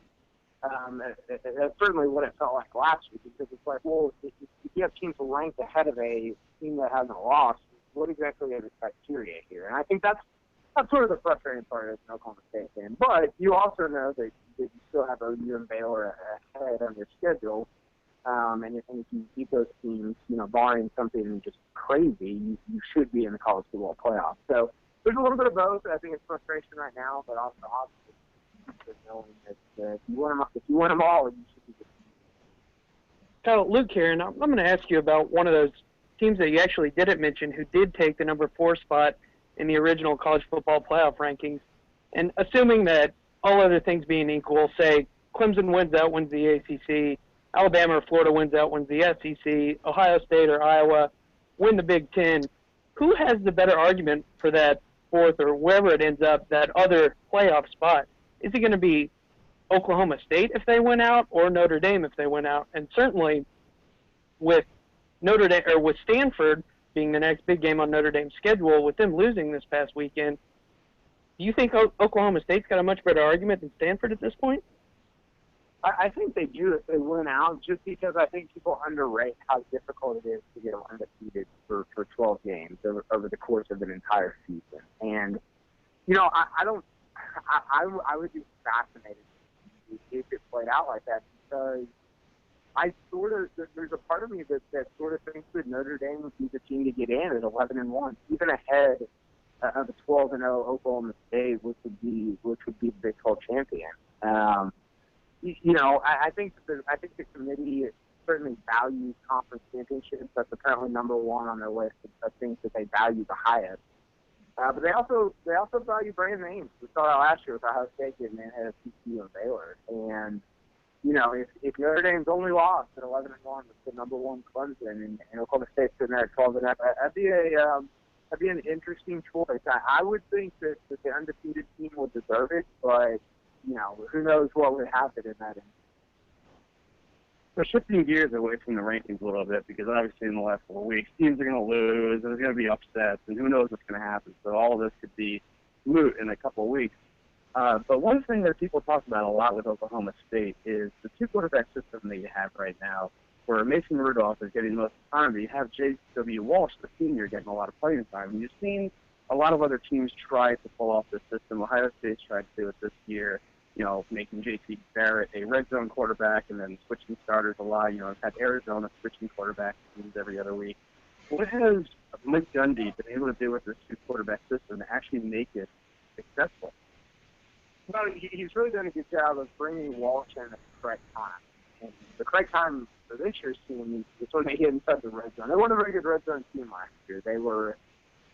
that's certainly what it felt like last week, because it's like, well, if you have teams ranked ahead of a team that hasn't lost, what exactly are the criteria here? And I think that's sort of the frustrating part as an Oklahoma State fan. But you also know that you still have OU and Baylor ahead on your schedule. And if you beat those teams, barring something just crazy, you should be in the college football playoff. So there's a little bit of both. I think it's frustration right now, but also obviously knowing that if you win them all, you should be good. So, Luke here, and I'm going to ask you about one of those teams that you actually didn't mention who did take the number 4 spot in the original college football playoff rankings. And assuming that all other things being equal, say Clemson wins the ACC, Alabama or Florida wins the SEC, Ohio State or Iowa win the Big Ten, who has the better argument for that 4th or wherever it ends up, that other playoff spot? Is it going to be Oklahoma State if they win out, or Notre Dame if they win out? And certainly with Notre Dame, or with Stanford being the next big game on Notre Dame's schedule, with them losing this past weekend, do you think Oklahoma State's got a much better argument than Stanford at this point? I think they do if they win out, just because I think people underrate how difficult it is to get undefeated for 12 games over the course of an entire season. And, I would be fascinated if it played out like that, because there's a part of me that sort of thinks that Notre Dame would be the team to get in at 11-1, even ahead of a 12-0 Oklahoma State, which would be the Big 12 champion. I think the committee certainly values conference championships. That's apparently number 1 on their list of things that they value the highest. But they also value brand names. We saw that last year with Ohio State getting ahead of TCU and Baylor. And if Notre Dame's only lost at 11-1 with the number 1 Clemson, and Oklahoma State's sitting there at 12-0, that'd be an interesting choice. I would think that the undefeated team would deserve it, but who knows what would happen in that instance. So shifting gears away from the rankings a little bit, because obviously in the last couple of weeks, teams are going to lose, there's going to be upsets, and who knows what's going to happen. So all of this could be moot in a couple of weeks. But one thing that people talk about a lot with Oklahoma State is the 2-quarterback system that you have right now, where Mason Rudolph is getting the most time, but you have J.W. Walsh, the senior, getting a lot of playing time. And you've seen a lot of other teams try to pull off this system. Ohio State's tried to do it this year, making J.C. Barrett a red zone quarterback and then switching starters a lot. I've had Arizona switching quarterback teams every other week. What has Mike Gundy been able to do with this 2-quarterback system to actually make it successful? Well, he's really done a good job of bringing Walsh in at the correct time. And the correct time for this year's team is when they get inside the red zone. They weren't a very good red zone team last year. They were,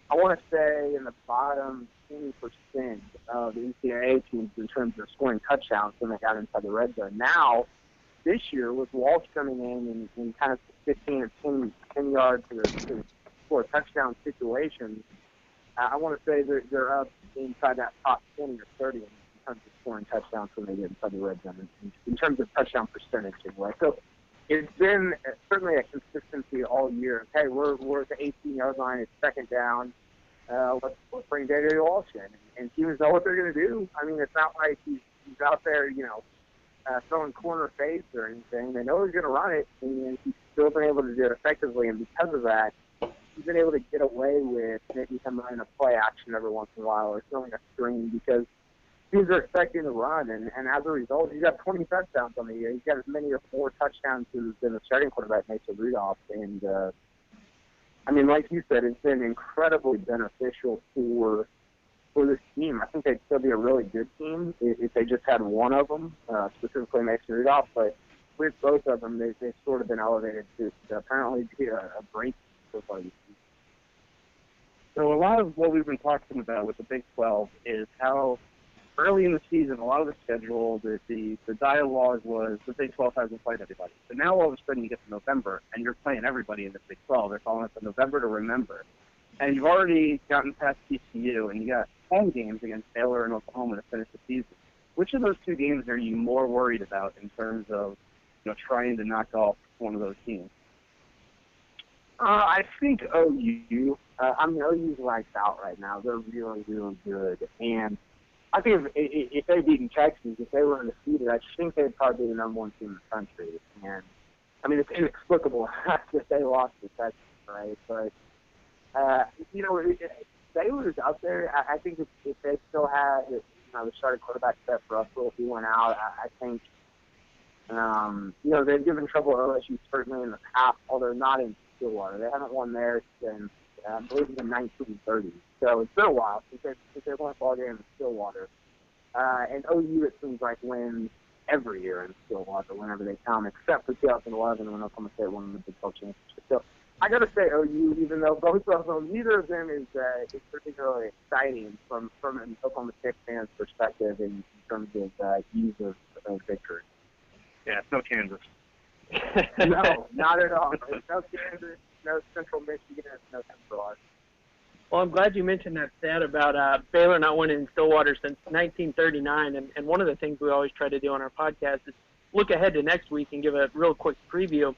I want to say, in the bottom 20% of the NCAA teams in terms of scoring touchdowns when they got inside the red zone. Now, this year, with Walsh coming in kind of 15 or 10 yards to score touchdown situations, I want to say they're up inside that top 20 or 30 in terms of scoring touchdowns when they get inside the red zone, in terms of touchdown percentage anyway. So it's been certainly a consistency all year. Hey, we're at the 18-yard line. It's second down. Let's bring J.J. Walsh in. And teams know what they're going to do. I mean, it's not like he's out there, throwing corner fades or anything. They know he's going to run it, and he's still been able to do it effectively. And because of that, he's been able to get away with maybe him running a play action every once in a while or throwing a screen because teams are expecting to run. And as a result, he's got 20 touchdowns on the year. He's got as many or 4 touchdowns than the starting quarterback, Mason Rudolph. And, like you said, it's been incredibly beneficial for this team. I think they'd still be a really good team if they just had one of them, specifically Mason Rudolph. But with both of them, they've sort of been elevated to apparently be a great so far this season. So a lot of what we've been talking about with the Big 12 is how early in the season, a lot of the schedule, the dialogue was the Big 12 hasn't played everybody. But now all of a sudden you get to November, and you're playing everybody in the Big 12. They're calling it the November to Remember. And you've already gotten past TCU, and you got home games against Baylor and Oklahoma to finish the season. Which of those two games are you more worried about in terms of trying to knock off one of those teams? I think OU. OU's lights out right now. They're really, really good. And I think if they beat Texas, if they were undefeated, I think they'd probably be the number one team in the country. And I mean, it's inexplicable that they lost to Texas, right? But Baylor's up there. I think if they still had the starting quarterback Steph Russell, if he went out, I think they've given trouble to LSU certainly in the past, although not in Stillwater. They haven't won there since I believe in 1930. So it's been a while since they've won a ball game in Stillwater. And OU, it seems like, wins every year in Stillwater whenever they come, except for 2011 when Oklahoma State won the Big 12 championship. So I got to say OU, even though both of them, neither of them is particularly exciting from an Oklahoma State fan's perspective in terms of ease of victory. Yeah, it's no Kansas. No, not at all. There's no Kansas, no Central Michigan, no Central Arkansas. Well, I'm glad you mentioned that stat about Baylor not winning in Stillwater since 1939. And one of the things we always try to do on our podcast is look ahead to next week and give a real quick preview.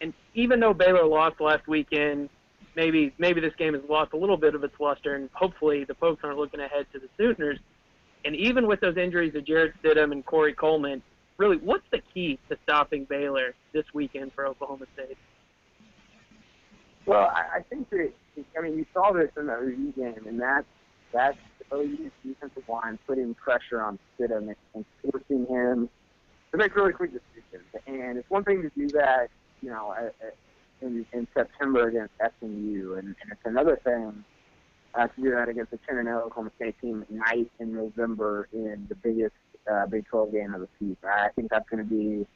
And even though Baylor lost last weekend, maybe this game has lost a little bit of its luster, and hopefully the folks aren't looking ahead to the Sooners. And even with those injuries to Jarrett Stidham and Corey Coleman, really, what's the key to stopping Baylor this weekend for Oklahoma State? Well, I think that, you saw this in the OU game, and that's OU's defensive line putting pressure on Stidham and forcing him to make really quick decisions. And it's one thing to do that, in September against SMU, and it's another thing to do that against a 10-0 Oklahoma State team at night in November in the biggest Big 12 game of the season. I think that's going to be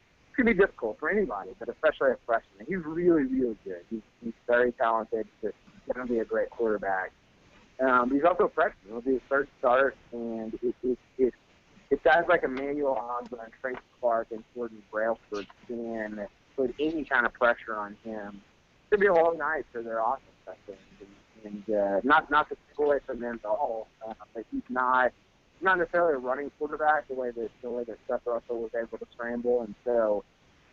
difficult for anybody, but especially a freshman. He's really, really good. He's very talented. He's going to be a great quarterback. He's also a freshman. It'll be his first start, and if guys like Emmanuel Hanza and Trace Clark and Jordan Brailford can put any kind of pressure on him, it's going to be a long night for their offense, I think. And not to take away from them at all, but he's not necessarily a running quarterback the way that Seth Russell was able to scramble, and so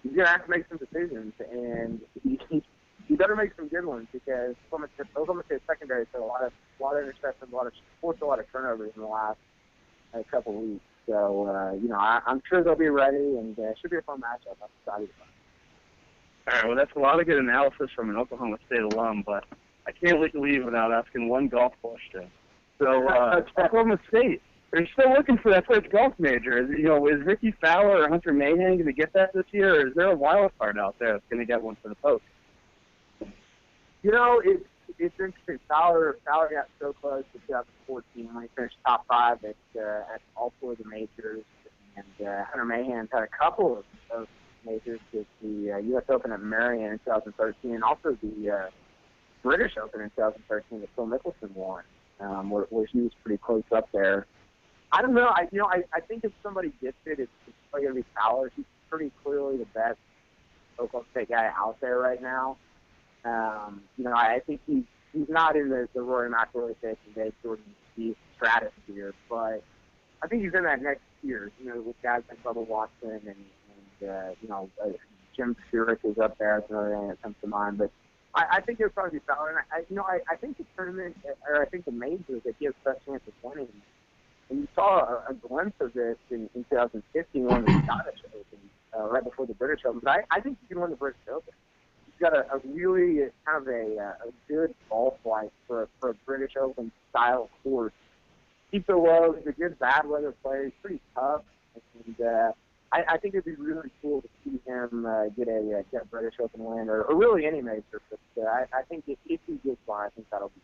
he's going to have to make some decisions, and he better make some good ones because Oklahoma State secondary had a lot of interceptions, forced a lot of turnovers in the last couple of weeks. So I'm sure they'll be ready, and it should be a fun matchup. I'm excited about it. All right, well, that's a lot of good analysis from an Oklahoma State alum, but I can't leave without asking one golf question. So Oklahoma State, they're still looking for that first golf major. Is Ricky Fowler or Hunter Mahan going to get that this year, or is there a wild card out there that's going to get one for the Pokes? It's interesting. Fowler got so close to 2014 when he finished top 5 at all 4 of the majors, and Hunter Mahan's had a couple of majors with the U.S. Open at Marion in 2013, and also the British Open in 2013 that Phil Mickelson won, where he was pretty close up there. I don't know. I think if somebody gets it, it's probably going to be Fowler. He's pretty clearly the best Oklahoma State guy out there right now. I think he's not in the Rory McIlroy, Jason Day, Jordan Spieth stratosphere, but I think he's in that next tier. With guys like Bubba Watson and Jim Furyk is up there. That's another thing that comes to mind. But I think it'll probably be Fowler. And I think the tournament, or I think the majors that gives best chance of winning. And you saw a glimpse of this in 2015 when the Scottish Open, right before the British Open. But I think you can win the British Open. He's got a really kind of a good ball flight for a British Open style course. Keeps it low. He's a good bad weather player. He's pretty tough. And I think it'd be really cool to see him get a British Open win, or really any major. But I think if he gets one, I think that'll be.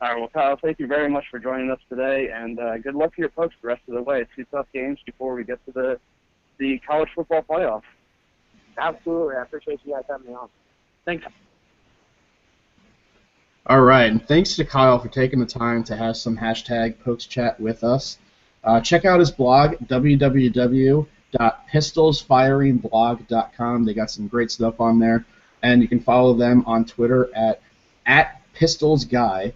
All right, well, Kyle, thank you very much for joining us today, and good luck to your Pokes the rest of the way. 2 tough games before we get to the college football playoff. Absolutely. I appreciate you guys having me on. Thanks. All right, and thanks to Kyle for taking the time to have some hashtag PokesChat with us. Check out his blog, www.pistolsfiringblog.com. They got some great stuff on there, and you can follow them on Twitter at PistolsGuy.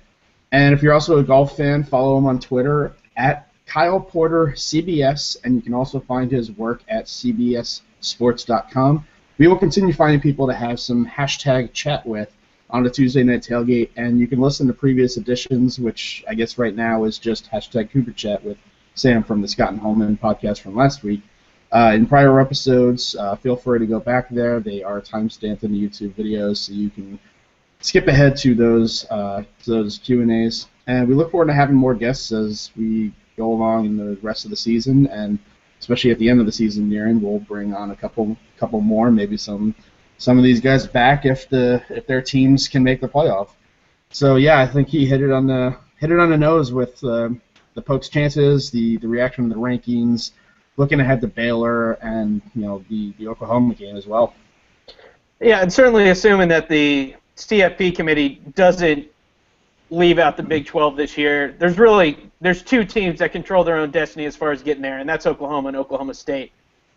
And if you're also a golf fan, follow him on Twitter at Kyle Porter CBS, and you can also find his work at cbssports.com. We will continue finding people to have some hashtag chat with on the Tuesday Night Tailgate, and you can listen to previous editions, which I guess right now is just hashtag Cougar Chat with Sam from the Scott and Holman podcast from last week. In prior episodes, feel free to go back there. They are timestamped in the YouTube videos, so you can skip ahead to those Q&As. And we look forward to having more guests as we go along in the rest of the season, and especially at the end of the season nearing, we'll bring on a couple more, maybe some of these guys back if their teams can make the playoff. So yeah, I think he hit it on the nose with the Pokes chances, the reaction to the rankings, looking ahead to Baylor, and the Oklahoma game as well. Yeah, and certainly assuming that the CFP committee doesn't leave out the Big 12 this year, there's two teams that control their own destiny as far as getting there, and that's Oklahoma and Oklahoma State.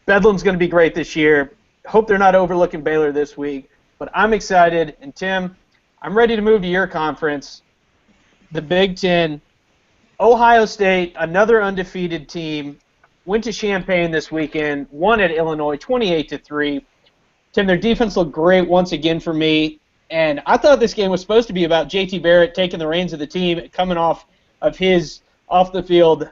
Bedlam's going to be great this year. Hope they're not overlooking Baylor this week, but I'm excited. And Tim, I'm ready to move to your conference, the Big Ten. Ohio State, another undefeated team, went to Champaign this weekend, won at Illinois 28-3. Tim, their defense looked great once again for me, and I thought this game was supposed to be about J.T. Barrett taking the reins of the team, coming off of his off-the-field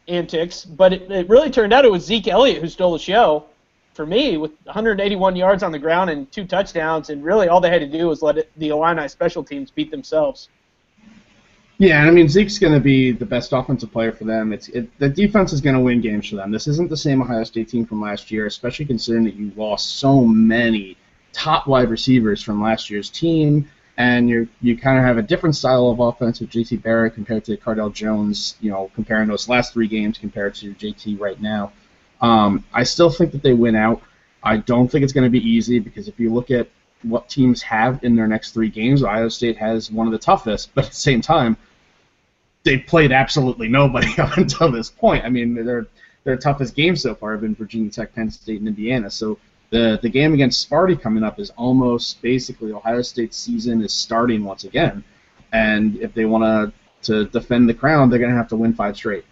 antics, but it really turned out it was Zeke Elliott who stole the show for me with 181 yards on the ground and 2 touchdowns, and really all they had to do was let the Illini special teams beat themselves. Yeah, I mean, Zeke's going to be the best offensive player for them. The defense is going to win games for them. This isn't the same Ohio State team from last year, especially considering that you lost so many top wide receivers from last year's team, and you kind of have a different style of offense with J.T. Barrett compared to Cardell Jones, comparing those last 3 games compared to J.T. right now. I still think that they win out. I don't think it's going to be easy because if you look at what teams have in their next 3 games, Ohio State has one of the toughest, but at the same time, they've played absolutely nobody up until this point. I mean, their toughest games so far have been Virginia Tech, Penn State, and Indiana. So the game against Sparty coming up is almost basically Ohio State's season is starting once again. And if they want to defend the crown, they're going to have to win 5 straight.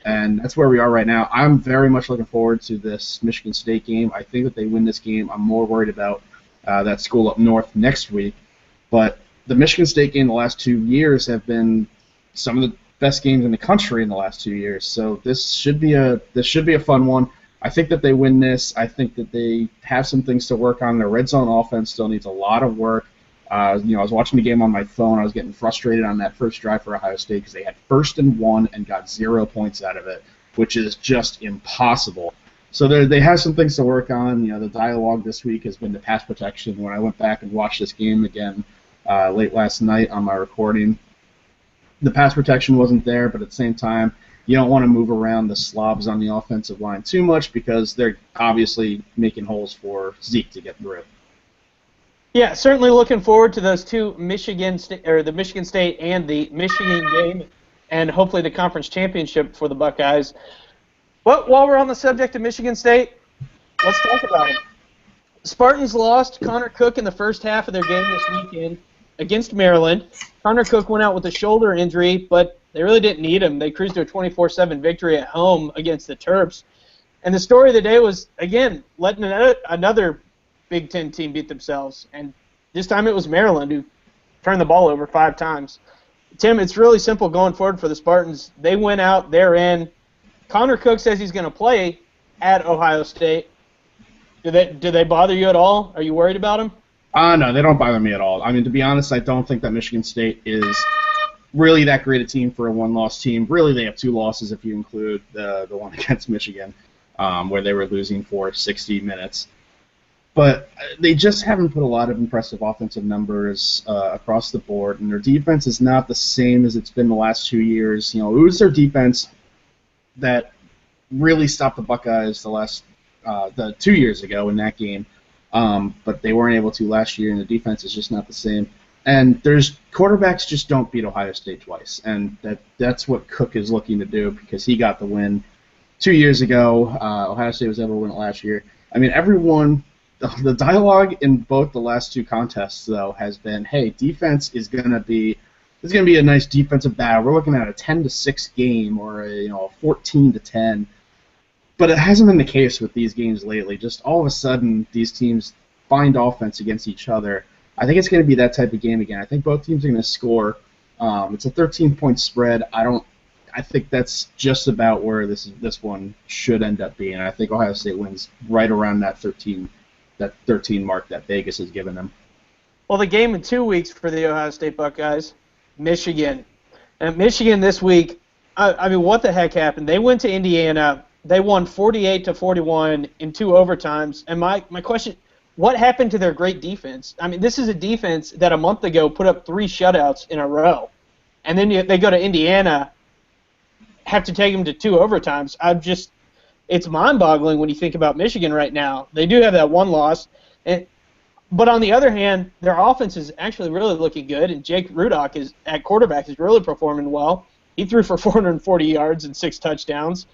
And that's where we are right now. I'm very much looking forward to this Michigan State game. I think that they win this game. I'm more worried about that school up north next week. But the Michigan State game the last 2 years have been some of the best games in the country in the last 2 years. So this should be a fun one. I think that they win this. I think that they have some things to work on. Their red zone offense still needs a lot of work. I was watching the game on my phone. I was getting frustrated on that first drive for Ohio State because they had 1st and 1 and got 0 points out of it, which is just impossible. So they have some things to work on. The dialogue this week has been the pass protection. When I went back and watched this game again late last night on my recording, the pass protection wasn't there, but at the same time, you don't want to move around the slobs on the offensive line too much because they're obviously making holes for Zeke to get through. Yeah, certainly looking forward to those 2 the Michigan State and the Michigan game, and hopefully the conference championship for the Buckeyes. But while we're on the subject of Michigan State, let's talk about it. Spartans lost Connor Cook in the first half of their game this weekend against Maryland. Connor Cook went out with a shoulder injury, but they really didn't need him. They cruised to a 24-7 victory at home against the Terps. And the story of the day was, again, letting another Big Ten team beat themselves. And this time it was Maryland who turned the ball over 5 times. Tim, it's really simple going forward for the Spartans. They went out, they're in. Connor Cook says he's going to play at Ohio State. Do they bother you at all? Are you worried about him? No, they don't bother me at all. I mean, to be honest, I don't think that Michigan State is really that great a team for a 1-loss team. Really, they have 2 losses if you include the one against Michigan, where they were losing for 60 minutes. But they just haven't put a lot of impressive offensive numbers across the board, and their defense is not the same as it's been the last 2 years. It was their defense that really stopped the Buckeyes the 2 years ago in that game, but they weren't able to last year, and the defense is just not the same. And there's quarterbacks just don't beat Ohio State twice, and that's what Cook is looking to do because he got the win 2 years ago. Ohio State was able to win it last year. I mean, everyone, the dialogue in both the last two contests though has been, hey, defense is going to be a nice defensive battle. We're looking at a 10-6 game or a 14-10. But it hasn't been the case with these games lately. Just all of a sudden, these teams find offense against each other. I think it's going to be that type of game again. I think both teams are going to score. It's a 13-point spread. I think that's just about where this one should end up being. I think Ohio State wins right around that 13 mark that Vegas has given them. Well, the game in 2 weeks for the Ohio State Buckeyes, Michigan. And Michigan this week, I mean, what the heck happened? They went to Indiana. They won 48-41 in 2 overtimes. And my question, what happened to their great defense? I mean, this is a defense that a month ago put up 3 shutouts in a row. And then they go to Indiana, have to take them to 2 overtimes. It's mind-boggling when you think about Michigan right now. They do have that one loss. But on the other hand, their offense is actually really looking good, and Jake Rudock at quarterback is really performing well. He threw for 440 yards and 6 touchdowns.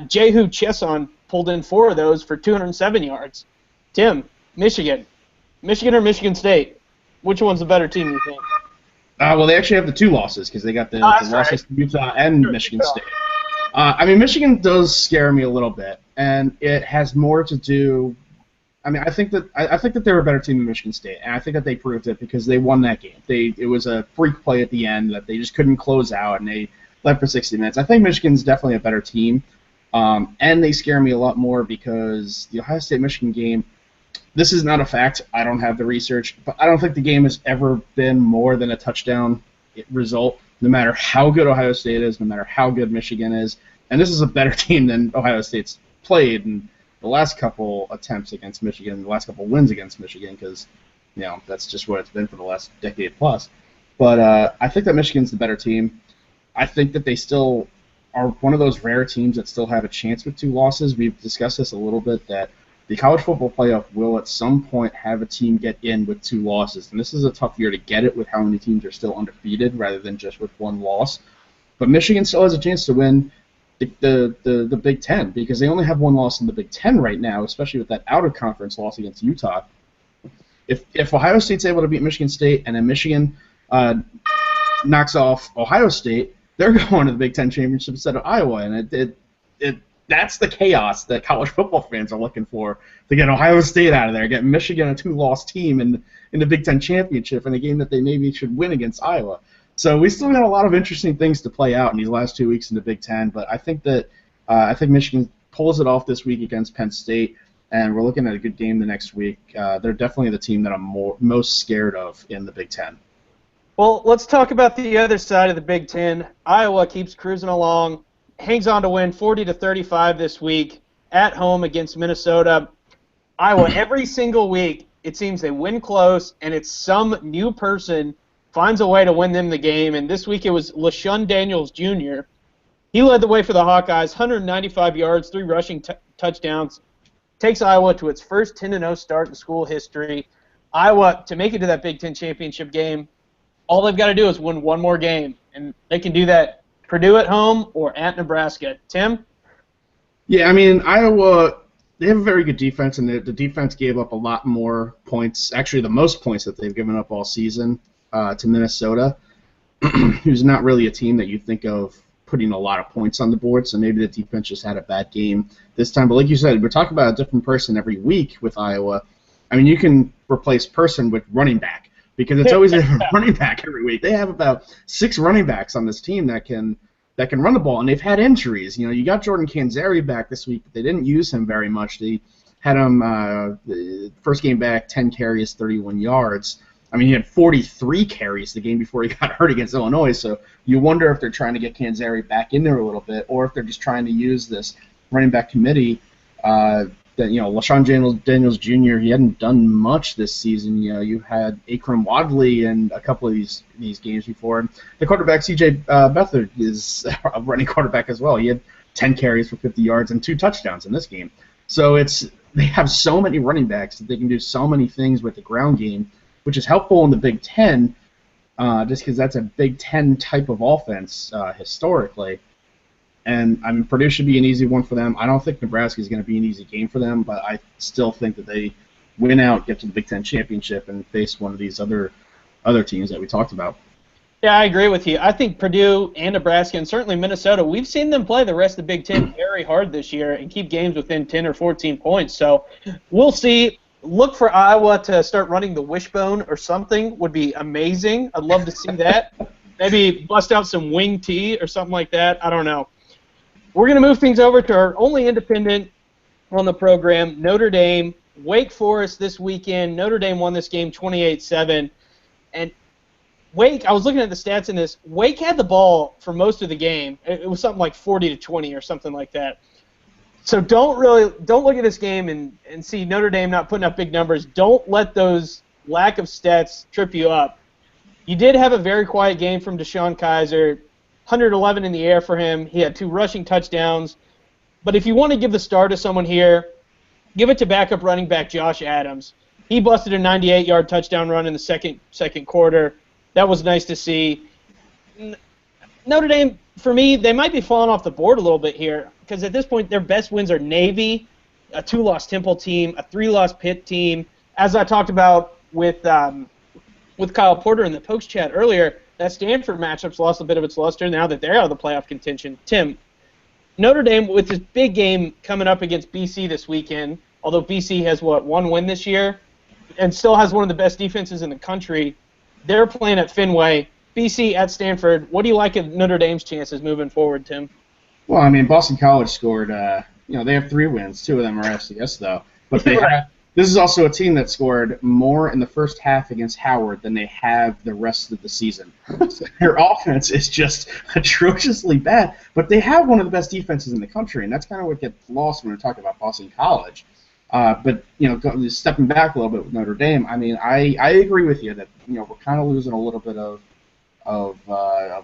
Jehu Chesson pulled in 4 of those for 207 yards. Tim, Michigan or Michigan State? Which one's the better team, you think? Well, they actually have the 2 losses because they got the losses to Utah and Michigan State. I mean, Michigan does scare me a little bit, and it has more to do. I mean, I think that they're a better team than Michigan State, and I think that they proved it because they won that game. It was a freak play at the end that they just couldn't close out, and they led for 60 minutes. I think Michigan's definitely a better team, and they scare me a lot more because the Ohio State-Michigan game. This is not a fact. I don't have the research, but I don't think the game has ever been more than a touchdown result, no matter how good Ohio State is, no matter how good Michigan is. And this is a better team than Ohio State's played in the last couple attempts against Michigan, the last couple wins against Michigan, because that's just what it's been for the last decade plus. But I think that Michigan's the better team. I think that they still are one of those rare teams that still have a chance with 2 losses. We've discussed this a little bit, that the college football playoff will at some point have a team get in with 2 losses. And this is a tough year to get it with how many teams are still undefeated rather than just with 1 loss. But Michigan still has a chance to win the Big Ten because they only have 1 loss in the Big Ten right now, especially with that out-of-conference loss against Utah. If Ohio State's able to beat Michigan State and then Michigan knocks off Ohio State, they're going to the Big Ten championship instead of Iowa. And that's the chaos that college football fans are looking for, to get Ohio State out of there, get Michigan a 2-loss team in the Big Ten championship in a game that they maybe should win against Iowa. So we still got a lot of interesting things to play out in these last 2 weeks in the Big Ten, but I think Michigan pulls it off this week against Penn State, and we're looking at a good game the next week. They're definitely the team that I'm most scared of in the Big Ten. Well, let's talk about the other side of the Big Ten. Iowa keeps cruising along, hangs on to win 40-35 this week at home against Minnesota. Iowa, every single week, it seems they win close, and it's some new person finds a way to win them the game. And this week it was LaShawn Daniels Jr. He led the way for the Hawkeyes, 195 yards, 3 rushing touchdowns. Takes Iowa to its first 10-0 start in school history. Iowa, to make it to that Big Ten championship game, all they've got to do is win 1 more game, and they can do that Purdue at home or at Nebraska. Tim? Yeah, I mean, Iowa, they have a very good defense, and the defense gave up a lot more points, actually the most points that they've given up all season to Minnesota, who's not really a team that you think of putting a lot of points on the board, so maybe the defense just had a bad game this time. But like you said, we're talking about a different person every week with Iowa. I mean, you can replace person with running back, because it's always a running back every week. They have about 6 running backs on this team that can run the ball, and they've had injuries. You got Jordan Canzeri back this week, but they didn't use him very much. They had him first game back, 10 carries, 31 yards. I mean, he had 43 carries the game before he got hurt against Illinois, so you wonder if they're trying to get Canzeri back in there a little bit, or if they're just trying to use this running back committee that, LaShawn Daniels Jr., he hadn't done much this season. You had Akram Wadley in a couple of these games before. And the quarterback, C.J. Beathard, is a running quarterback as well. He had 10 carries for 50 yards and 2 touchdowns in this game. So they have so many running backs that they can do so many things with the ground game, which is helpful in the Big Ten, just because that's a Big Ten type of offense historically. And I mean, Purdue should be an easy one for them. I don't think Nebraska is going to be an easy game for them, but I still think that they win out, get to the Big Ten championship, and face one of these other teams that we talked about. Yeah, I agree with you. I think Purdue and Nebraska, and certainly Minnesota, we've seen them play the rest of the Big Ten very hard this year and keep games within 10 or 14 points. So we'll see. Look for Iowa to start running the wishbone or something would be amazing. I'd love to see that. Maybe bust out some wing tee or something like that. I don't know. We're going to move things over to our only independent on the program, Notre Dame. Wake Forest this weekend. Notre Dame won this game 28-7. And Wake, I was looking at the stats in this. Wake had the ball for most of the game. It was something like 40-20 or something like that. So don't look at this game and see Notre Dame not putting up big numbers. Don't let those lack of stats trip you up. You did have a very quiet game from Deshaun Kaiser. 111 in the air for him. He had 2 rushing touchdowns. But if you want to give the star to someone here, give it to backup running back Josh Adams. He busted a 98-yard touchdown run in the second quarter. That was nice to see. Notre Dame, for me, they might be falling off the board a little bit here because at this point their best wins are Navy, a 2-loss Temple team, a 3-loss Pitt team. As I talked about with Kyle Porter in the PokesChat earlier, that Stanford matchup's lost a bit of its luster now that they're out of the playoff contention. Tim, Notre Dame with this big game coming up against BC this weekend, although BC has, one win this year and still has one of the best defenses in the country. They're playing at Fenway. BC at Stanford. What do you like of Notre Dame's chances moving forward, Tim? Well, I mean, Boston College scored, they have 3 wins. 2 of them are FCS, though. But this is also a team that scored more in the first half against Howard than they have the rest of the season. So their offense is just atrociously bad, but they have one of the best defenses in the country, and that's kind of what gets lost when we're talking about Boston College. But stepping back a little bit with Notre Dame, I mean, I agree with you that we're kind of losing a little bit of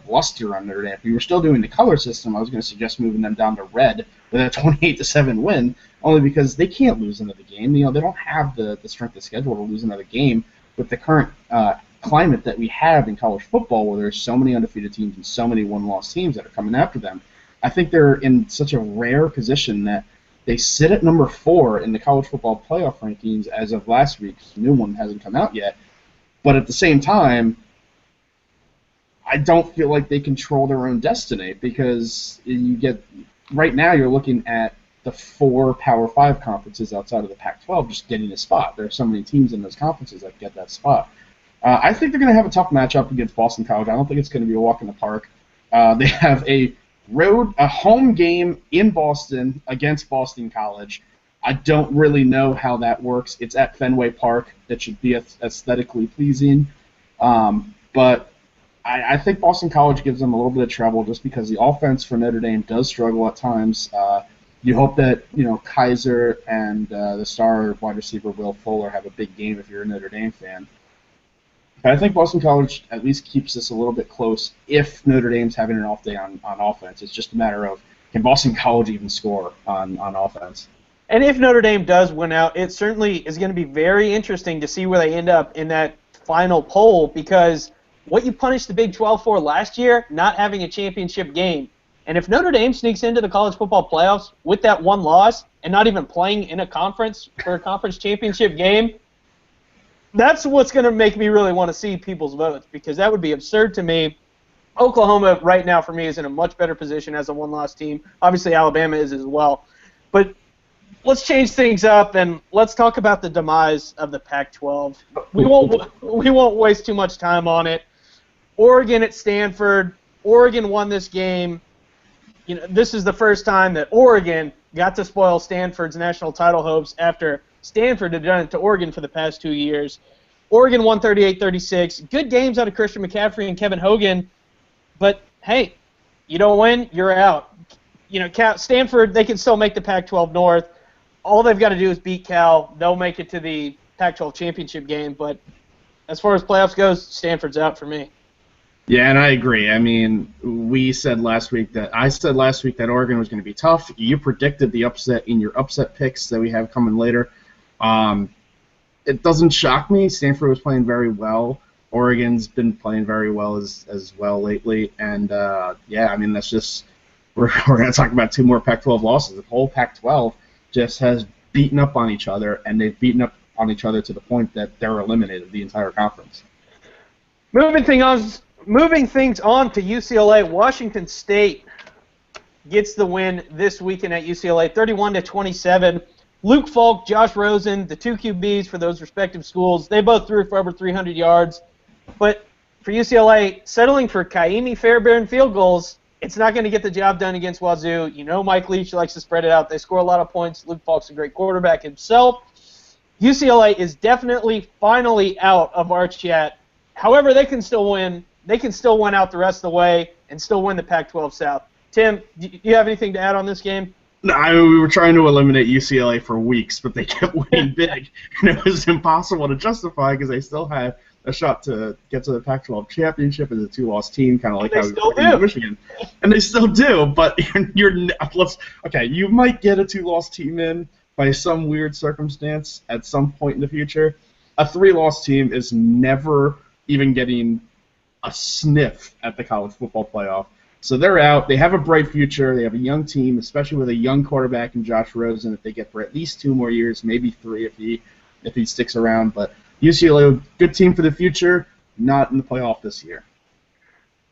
luster on Notre Dame. If we were still doing the color system, I was going to suggest moving them down to red with a 28-7 win, only because they can't lose another game. They don't have the strength of schedule to lose another game with the current climate that we have in college football, where there's so many undefeated teams and so many one-loss teams that are coming after them. I think they're in such a rare position that they sit at number 4 in the college football playoff rankings as of last week. The new one hasn't come out yet. But at the same time, I don't feel like they control their own destiny because right now you're looking at the 4 Power 5 conferences outside of the Pac-12 just getting a spot. There are so many teams in those conferences that get that spot. I think they're going to have a tough matchup against Boston College. I don't think it's going to be a walk in the park. They have a home game in Boston against Boston College. I don't really know how that works. It's at Fenway Park. That should be aesthetically pleasing. But I think Boston College gives them a little bit of trouble just because the offense for Notre Dame does struggle at times. You hope that Kaiser and the star wide receiver Will Fuller have a big game if you're a Notre Dame fan. But I think Boston College at least keeps this a little bit close if Notre Dame's having an off day on offense. It's just a matter of can Boston College even score on offense. And if Notre Dame does win out, it certainly is going to be very interesting to see where they end up in that final poll because what you punished the Big 12 for last year, not having a championship game. And if Notre Dame sneaks into the college football playoffs with that one loss and not even playing in a conference for a conference championship game, that's what's going to make me really want to see people's votes because that would be absurd to me. Oklahoma right now for me is in a much better position as a one-loss team. Obviously Alabama is as well. But let's change things up and let's talk about the demise of the Pac-12. We won't waste too much time on it. Oregon at Stanford. Oregon won this game. This is the first time that Oregon got to spoil Stanford's national title hopes after Stanford had done it to Oregon for the past 2 years. Oregon won 38-36. Good games out of Christian McCaffrey and Kevin Hogan. But, hey, you don't win, you're out. Stanford, they can still make the Pac-12 North. All they've got to do is beat Cal. They'll make it to the Pac-12 championship game. But as far as playoffs goes, Stanford's out for me. Yeah, and I agree. I mean, I said last week that Oregon was going to be tough. You predicted the upset in your upset picks that we have coming later. It doesn't shock me. Stanford was playing very well. Oregon's been playing very well as well lately, and I mean that's just we're going to talk about 2 more Pac-12 losses. The whole Pac-12 just has beaten up on each other, and they've beaten up on each other to the point that they're eliminated the entire conference. Moving things on to UCLA, Washington State gets the win this weekend at UCLA, 31-27. Luke Falk, Josh Rosen, the 2 QBs for those respective schools, they both threw for over 300 yards. But for UCLA, settling for Kaimi Fairbairn field goals, it's not going to get the job done against Wazoo. You know Mike Leach likes to spread it out. They score a lot of points. Luke Falk's a great quarterback himself. UCLA is definitely finally out of our chat. However, they can still win. They can still win out the rest of the way and still win the Pac-12 South. Tim, do you have anything to add on this game? No, I mean, we were trying to eliminate UCLA for weeks, but they kept winning big, and it was impossible to justify because they still had a shot to get to the Pac-12 championship as a 2-loss team, kind of like how we were in Michigan, and they still do. But you might get a 2-loss team in by some weird circumstance at some point in the future. A 3-loss team is never even getting a sniff at the college football playoff. So they're out. They have a bright future. They have a young team, especially with a young quarterback in Josh Rosen that they get for at least 2 more years, maybe 3 if he sticks around. But UCLA, good team for the future, not in the playoff this year.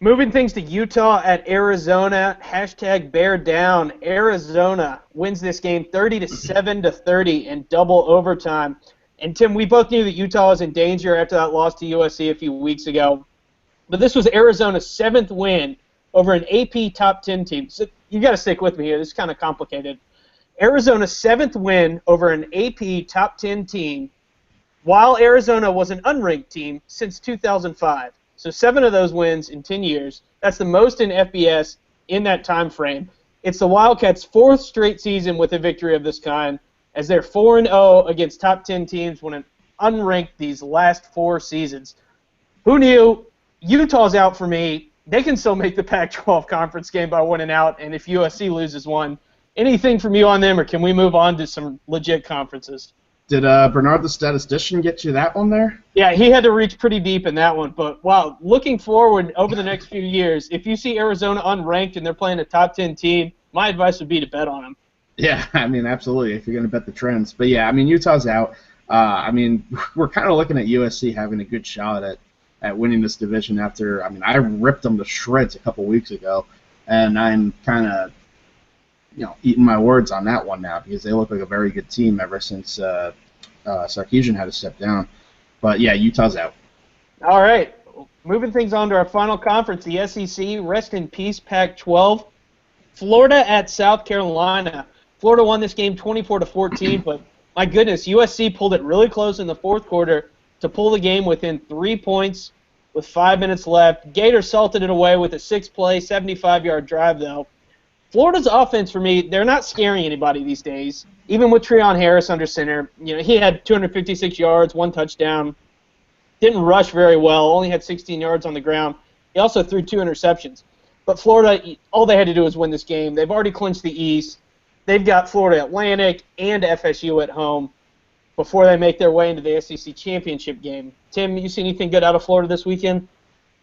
Moving things to Utah at Arizona, #BearDown. Arizona wins this game 30-7-30 in double overtime. And Tim, we both knew that Utah was in danger after that loss to USC a few weeks ago. But this was Arizona's 7th win over an AP top 10 team. So you got to stick with me here. This is kind of complicated. Arizona's 7th win over an AP top 10 team, while Arizona was an unranked team since 2005. So 7 of those wins in 10 years. That's the most in FBS in that time frame. It's the Wildcats' 4th straight season with a victory of this kind, as they're 4-0 against top 10 teams when unranked these last 4 seasons. Who knew? Utah's out for me. They can still make the Pac-12 conference game by winning out, and if USC loses one, anything from you on them, or can we move on to some legit conferences? Did Bernard the statistician get you that one there? Yeah, he had to reach pretty deep in that one. But, wow, looking forward over the next few years, if you see Arizona unranked and they're playing a top 10 team, my advice would be to bet on them. Yeah, I mean, absolutely, if you're going to bet the trends. But, yeah, I mean, Utah's out. I mean, we're kind of looking at USC having a good shot at winning this division after, I mean, I ripped them to shreds a couple weeks ago, and I'm kind of, eating my words on that one now because they look like a very good team ever since Sarkisian had to step down. But, yeah, Utah's out. All right. Moving things on to our final conference, the SEC. Rest in peace, Pac-12. Florida at South Carolina. Florida won this game 24-14, but my goodness, USC pulled it really close in the 4th quarter to pull the game within 3 points with 5 minutes left. Gators salted it away with a 6-play, 75-yard drive, though. Florida's offense, for me, they're not scaring anybody these days. Even with Treon Harris under center, he had 256 yards, 1 touchdown. Didn't rush very well, only had 16 yards on the ground. He also threw 2 interceptions. But Florida, all they had to do was win this game. They've already clinched the East. They've got Florida Atlantic and FSU at home before they make their way into the SEC championship game. Tim, you see anything good out of Florida this weekend?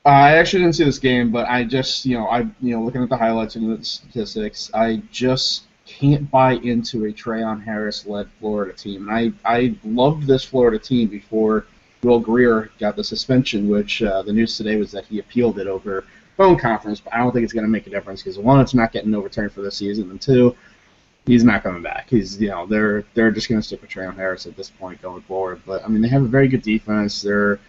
I actually didn't see this game, but I just, looking at the highlights and the statistics, I just can't buy into a Treon Harris-led Florida team. And I loved this Florida team before Will Greer got the suspension, which the news today was that he appealed it over phone conference, but I don't think it's going to make a difference because, 1, it's not getting overturned for this season, and 2, he's not coming back. He's, they're just going to stick with Treon Harris at this point going forward. But, I mean, they have a very good defense. They're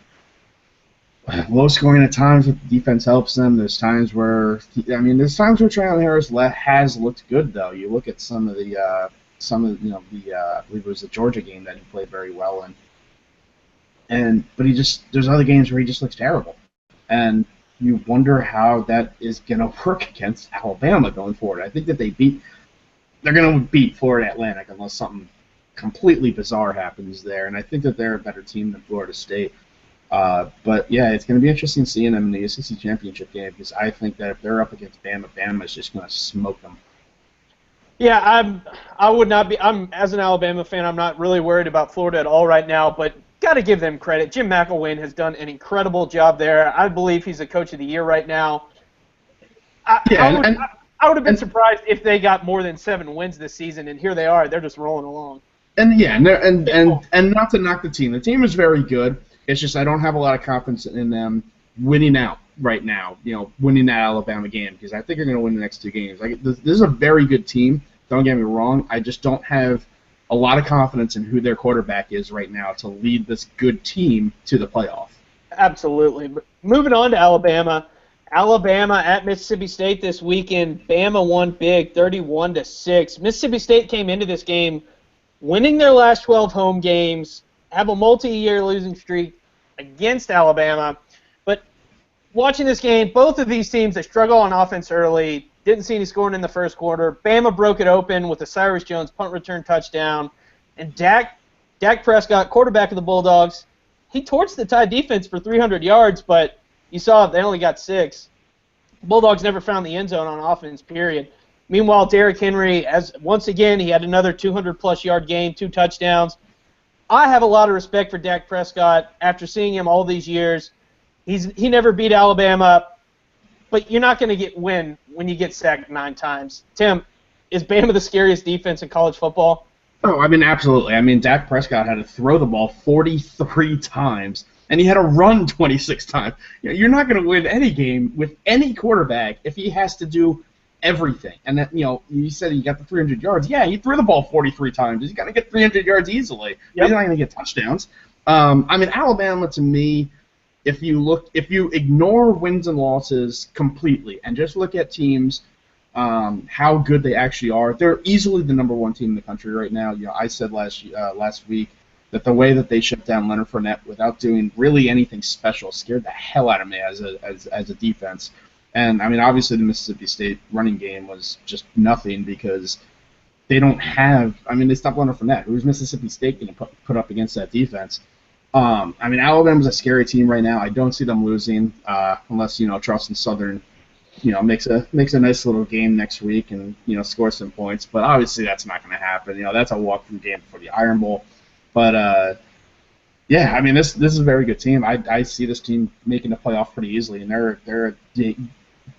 low scoring at times, but the defense helps them. There's times where Treon Harris has looked good, though. You look at some of the I believe it was the Georgia game that he played very well in. But there's other games where he just looks terrible. And you wonder how that is going to work against Alabama going forward. I think that they're going to beat Florida Atlantic unless something completely bizarre happens there. And I think that they're a better team than Florida State. But, yeah, it's going to be interesting seeing them in the SEC championship game because I think that if they're up against Bama, Bama is just going to smoke them. Yeah, I would not be. As an Alabama fan, I'm not really worried about Florida at all right now. But got to give them credit. Jim McElwain has done an incredible job there. I believe he's the coach of the year right now. I would have been surprised if they got more than 7 wins this season, and here they are. They're just rolling along. And not to knock the team. The team is very good. It's just I don't have a lot of confidence in them winning out right now, winning that Alabama game, because I think they're going to win the next 2 games. This is a very good team. Don't get me wrong. I just don't have a lot of confidence in who their quarterback is right now to lead this good team to the playoff. Absolutely. But moving on to Alabama. Alabama at Mississippi State this weekend. Bama won big, 31-6. Mississippi State came into this game winning their last 12 home games, have a multi-year losing streak against Alabama. But watching this game, both of these teams, they struggle on offense early. Didn't see any scoring in the first quarter. Bama broke it open with a Cyrus Jones punt return touchdown. And Dak Prescott, quarterback of the Bulldogs, he torched the Tide defense for 300 yards, but you saw they only got 6. Bulldogs never found the end zone on offense, period. Meanwhile, Derrick Henry, once again, he had another 200-plus yard game, 2 touchdowns. I have a lot of respect for Dak Prescott after seeing him all these years. He never beat Alabama, but you're not going to win when you get sacked 9 times. Tim, is Bama the scariest defense in college football? Oh, absolutely. Dak Prescott had to throw the ball 43 times, and he had to run 26 times. You're not going to win any game with any quarterback if he has to do everything. And that, you said he got the 300 yards. Yeah, he threw the ball 43 times. He's going to get 300 yards easily. Yep. He's not going to get touchdowns. Alabama, to me, if you ignore wins and losses completely and just look at teams, how good they actually are, they're easily the number 1 team in the country right now. I said last week that the way that they shut down Leonard Fournette without doing really anything special scared the hell out of me as a defense. And, obviously the Mississippi State running game was just nothing because they don't have – they stopped Leonard Fournette. Who's Mississippi State going to put up against that defense? Alabama's a scary team right now. I don't see them losing unless, Charleston Southern, makes a nice little game next week and, scores some points. But obviously that's not going to happen. That's a walk-through game before the Iron Bowl. But, this is a very good team. I see this team making the playoff pretty easily, and they're a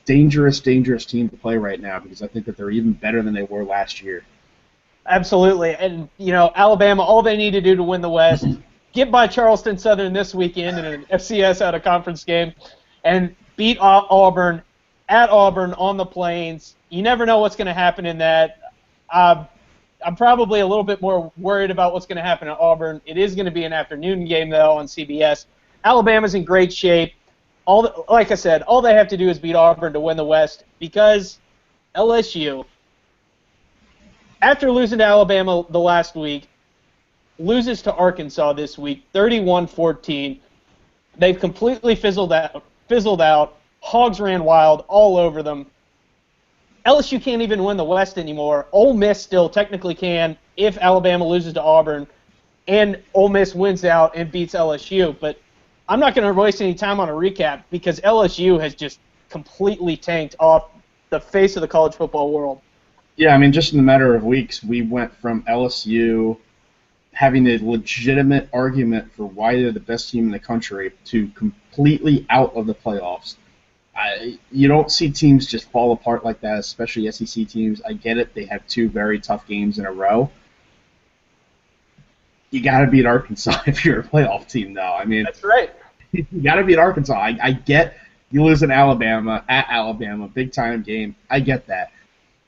dangerous team to play right now because I think that they're even better than they were last year. Absolutely. And, Alabama, all they need to do to win the West, get by Charleston Southern this weekend in an FCS out-of-conference game, and beat Auburn at Auburn on the Plains. You never know what's going to happen in that. I'm probably a little bit more worried about what's going to happen at Auburn. It is going to be an afternoon game, though, on CBS. Alabama's in great shape. Like I said, all they have to do is beat Auburn to win the West because LSU, after losing to Alabama the last week, loses to Arkansas this week, 31-14. They've completely fizzled out. Hogs ran wild all over them. LSU can't even win the West anymore. Ole Miss still technically can if Alabama loses to Auburn, and Ole Miss wins out and beats LSU. But I'm not going to waste any time on a recap because LSU has just completely tanked off the face of the college football world. Yeah, just in a matter of weeks, we went from LSU having a legitimate argument for why they're the best team in the country to completely out of the playoffs. You don't see teams just fall apart like that, especially SEC teams. I get it. They have 2 very tough games in a row. You got to beat Arkansas if you're a playoff team, though. That's right. You got to beat Arkansas. I get you lose in Alabama, at Alabama, big-time game. I get that.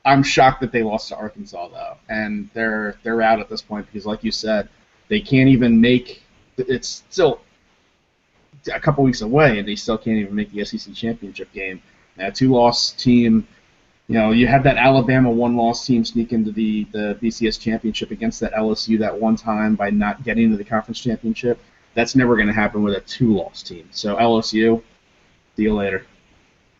I'm shocked that they lost to Arkansas, though, and they're out at this point because, like you said, they can't even make – it's still a couple weeks away, and they still can't even make the SEC championship game. That 2-loss team – you had that Alabama 1-loss team sneak into the BCS championship against that LSU that one time by not getting into the conference championship. That's never going to happen with a 2-loss team. So LSU, see you later.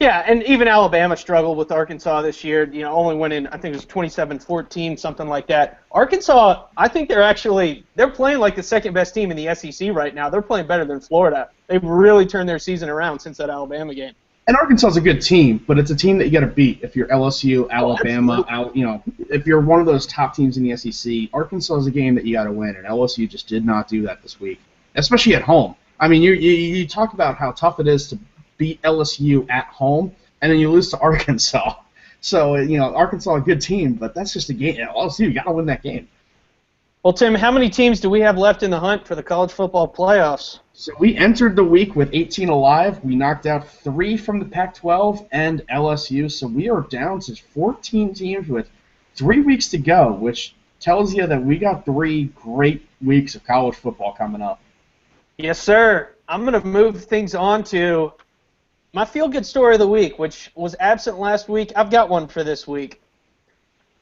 Yeah, and even Alabama struggled with Arkansas this year, only winning, I think it was 27-14, something like that. Arkansas, I think they're playing like the second-best team in the SEC right now. They're playing better than Florida. They've really turned their season around since that Alabama game. And Arkansas's a good team, but it's a team that you got to beat if you're LSU, Alabama, if you're one of those top teams in the SEC. Arkansas is a game that you got to win, and LSU just did not do that this week. especially at home. I mean, you talk about how tough it is to beat LSU at home, and then you lose to Arkansas. So, Arkansas a good team, but that's just a game. LSU, you got to win that game. Well, Tim, how many teams do we have left in the hunt for the college football playoffs? So we entered the week with 18 alive. We knocked out 3 from the Pac-12 and LSU, so we are down to 14 teams with 3 weeks to go, which tells you that we got 3 great weeks of college football coming up. Yes, sir. I'm going to move things on to my feel-good story of the week, which was absent last week. I've got one for this week.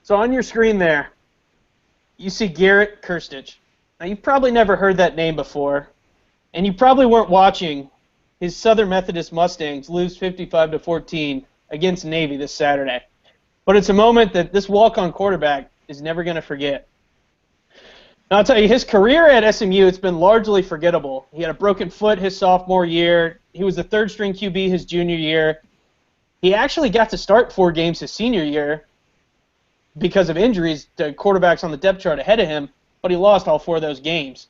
So on your screen there, you see Garrett Kirstich. Now, you've probably never heard that name before, and you probably weren't watching his Southern Methodist Mustangs lose 55-14 against Navy this Saturday. But it's a moment that this walk-on quarterback is never going to forget. Now, I'll tell you, his career at SMU, it's been largely forgettable. He had a broken foot his sophomore year. He was the third-string QB his junior year. He actually got to start 4 games his senior year because of injuries to quarterbacks on the depth chart ahead of him, but he lost all 4 of those games.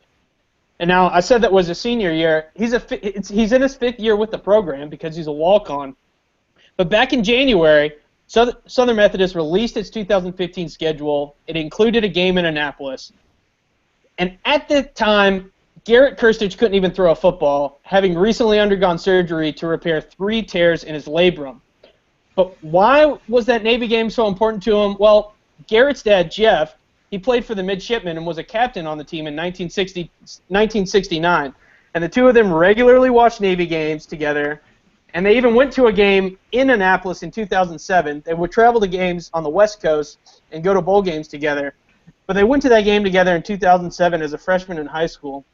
And now, I said that was his senior year. He's in his 5th year with the program because he's a walk-on. But back in January, Southern Methodist released its 2015 schedule. It included a game in Annapolis. And at the time, Garrett Kirstich couldn't even throw a football, having recently undergone surgery to repair 3 tears in his labrum. But why was that Navy game so important to him? Well, Garrett's dad, Jeff, he played for the midshipmen and was a captain on the team in 1969. And the two of them regularly watched Navy games together, and they even went to a game in Annapolis in 2007. They would travel to games on the West Coast and go to bowl games together. But they went to that game together in 2007 as a freshman in high school.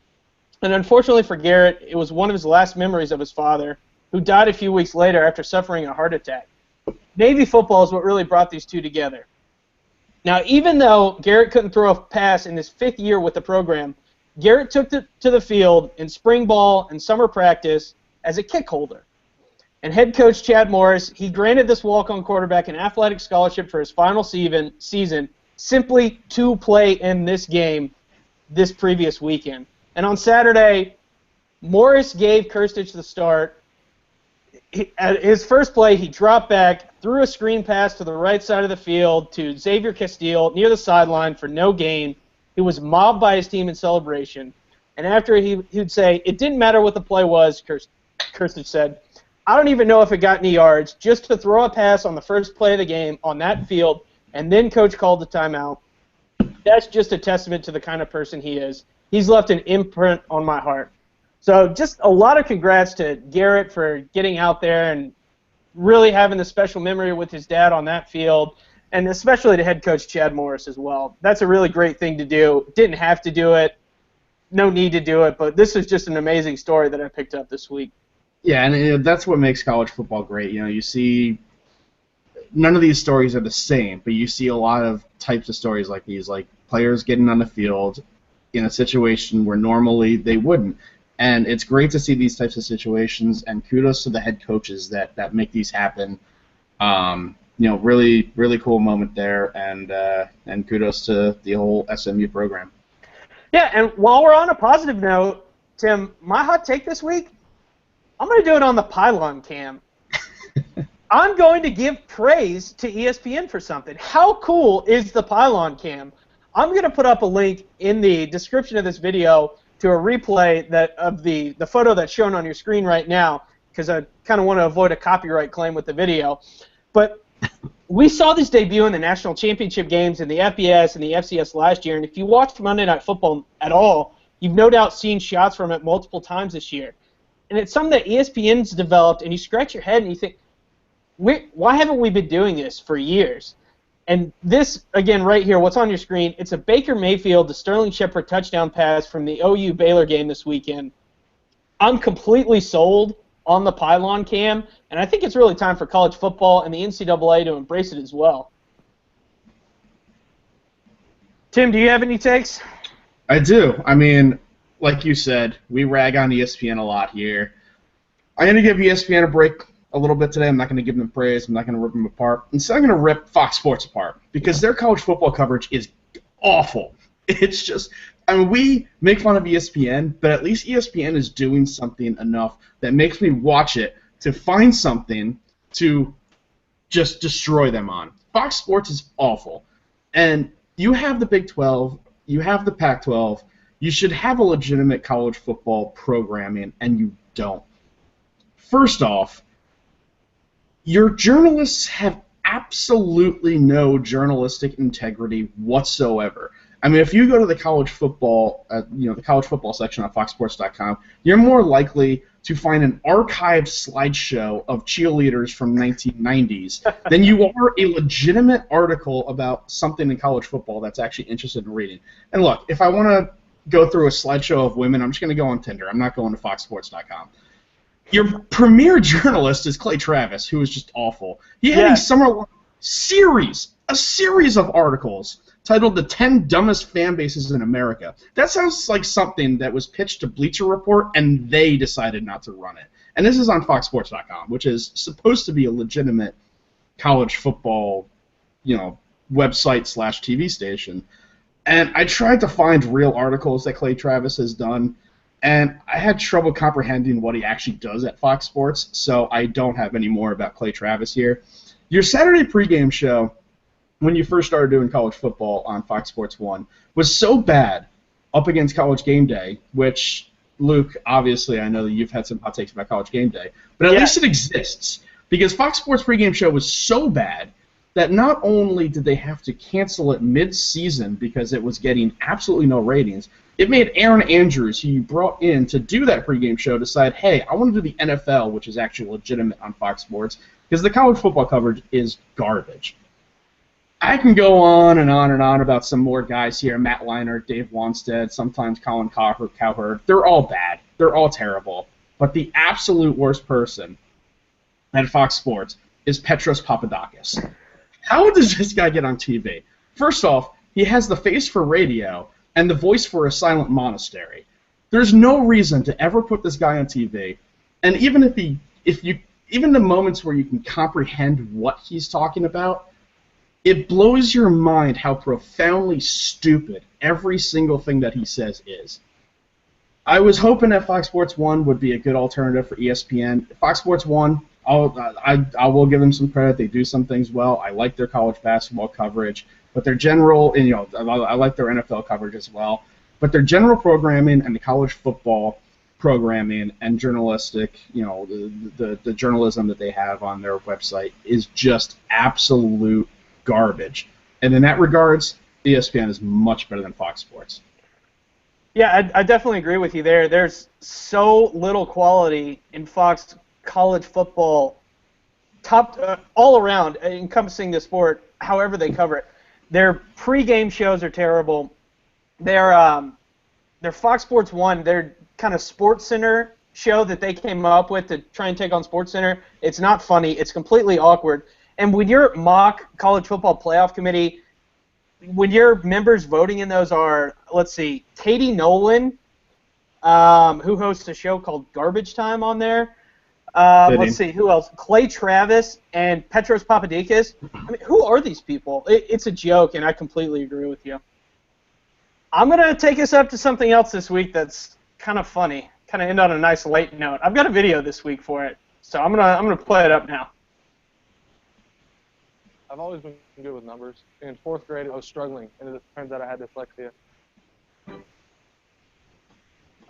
And unfortunately for Garrett, it was one of his last memories of his father, who died a few weeks later after suffering a heart attack. Navy football is what really brought these two together. Now, even though Garrett couldn't throw a pass in his 5th year with the program, Garrett took to the field in spring ball and summer practice as a kick holder. And head coach Chad Morris, he granted this walk-on quarterback an athletic scholarship for his final season simply to play in this game this previous weekend. And on Saturday, Morris gave Kirstich the start. At his first play, he dropped back, threw a screen pass to the right side of the field to Xavier Castile near the sideline for no gain. He was mobbed by his team in celebration. And after he'd say, it didn't matter what the play was, Kirstich said, I don't even know if it got any yards, just to throw a pass on the first play of the game on that field, and then coach called the timeout. That's just a testament to the kind of person he is. He's left an imprint on my heart. So just a lot of congrats to Garrett for getting out there and really having the special memory with his dad on that field, and especially to head coach Chad Morris as well. That's a really great thing to do. Didn't have to do it. No need to do it, but this is just an amazing story that I picked up this week. Yeah, and that's what makes college football great. You see none of these stories are the same, but you see a lot of types of stories like these, like players getting on the field in a situation where normally they wouldn't. And it's great to see these types of situations, and kudos to the head coaches that make these happen. Really, really cool moment there, and kudos to the whole SMU program. Yeah, and while we're on a positive note, Tim, my hot take this week, I'm going to do it on the pylon cam. I'm going to give praise to ESPN for something. How cool is the pylon cam? I'm going to put up a link in the description of this video to a replay of the photo that's shown on your screen right now, because I kind of want to avoid a copyright claim with the video. But we saw this debut in the national championship games in the FBS and the FCS last year, and if you watched Monday Night Football at all, you've no doubt seen shots from it multiple times this year. And it's something that ESPN's developed, and you scratch your head and you think, why haven't we been doing this for years? And this, again, right here, what's on your screen, it's a Baker Mayfield to Sterling Shepard touchdown pass from the OU Baylor game this weekend. I'm completely sold on the pylon cam, and I think it's really time for college football and the NCAA to embrace it as well. Tim, do you have any takes? I do. I mean, like you said, we rag on ESPN a lot here. I'm going to give ESPN a break a little bit today. I'm not going to give them praise. I'm not going to rip them apart. Instead, I'm going to rip Fox Sports apart because their college football coverage is awful. It's just I mean, we make fun of ESPN, but at least ESPN is doing something enough that makes me watch it to find something to just destroy them on. Fox Sports is awful. And you have the Big 12, you have the Pac-12, you should have a legitimate college football programming, and you don't. First off, your journalists have absolutely no journalistic integrity whatsoever. I mean, if you go to the college football, the college football section on FoxSports.com, you're more likely to find an archived slideshow of cheerleaders from 1990s than you are a legitimate article about something in college football that's actually interested in reading. And look, if I want to go through a slideshow of women, I'm just going to go on Tinder. I'm not going to FoxSports.com. Your premier journalist is Clay Travis, who is just awful. He had a series of articles titled "The 10 Dumbest Fan Bases in America." That sounds like something that was pitched to Bleacher Report, and they decided not to run it. And this is on FoxSports.com, which is supposed to be a legitimate college football, website/TV station. And I tried to find real articles that Clay Travis has done, and I had trouble comprehending what he actually does at Fox Sports, so I don't have any more about Clay Travis here. Your Saturday pregame show, when you first started doing college football on Fox Sports 1, was so bad up against College Game Day, which, Luke, obviously I know that you've had some hot takes about College Game Day, but at least it exists, because Fox Sports pregame show was so bad that not only did they have to cancel it mid-season because it was getting absolutely no ratings, it made Aaron Andrews, who you brought in to do that pregame show, decide, hey, I want to do the NFL, which is actually legitimate on Fox Sports, because the college football coverage is garbage. I can go on and on and on about some more guys here, Matt Leinart, Dave Wanstead, sometimes Colin Cowherd. They're all bad. They're all terrible. But the absolute worst person at Fox Sports is Petros Papadakis. How does this guy get on TV? First off, he has the face for radio and the voice for a silent monastery. There's no reason to ever put this guy on TV. And even even the moments where you can comprehend what he's talking about, it blows your mind how profoundly stupid every single thing that he says is. I was hoping that Fox Sports 1 would be a good alternative for ESPN. Fox Sports 1, I will give them some credit. They do some things well. I like their college basketball coverage, but their general, and I like their NFL coverage as well. But their general programming and the college football programming and journalistic, the journalism that they have on their website is just absolute garbage. And in that regards, ESPN is much better than Fox Sports. Yeah, I definitely agree with you there. There's so little quality in Fox college football, all around, encompassing the sport, however they cover it. Their pregame shows are terrible. Their Fox Sports 1, their kind of Sports Center show that they came up with to try and take on Sports Center, it's not funny. It's completely awkward. And when your mock college football playoff committee, when your members voting in those are, let's see, Katie Nolan, who hosts a show called Garbage Time on there. Let's see, who else? Clay Travis and Petros Papadakis. I mean, who are these people? It's a joke, and I completely agree with you. I'm going to take us up to something else this week that's kind of funny, kind of end on a nice late note. I've got a video this week for it, so I'm gonna play it up now. I've always been good with numbers. In 4th grade, I was struggling, and it turns out I had dyslexia. I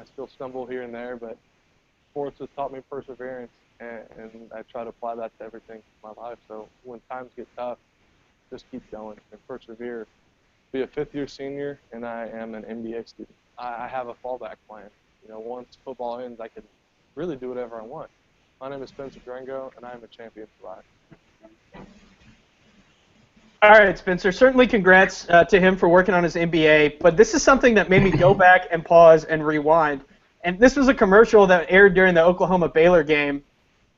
still stumble here and there, but sports has taught me perseverance, and I try to apply that to everything in my life. So when times get tough, just keep going and persevere. Be a 5th-year senior, and I am an MBA student. I have a fallback plan. Once football ends, I can really do whatever I want. My name is Spencer Drango, and I am a champion for life. All right, Spencer, certainly congrats to him for working on his MBA, but this is something that made me go back and pause and rewind. And this was a commercial that aired during the Oklahoma-Baylor game.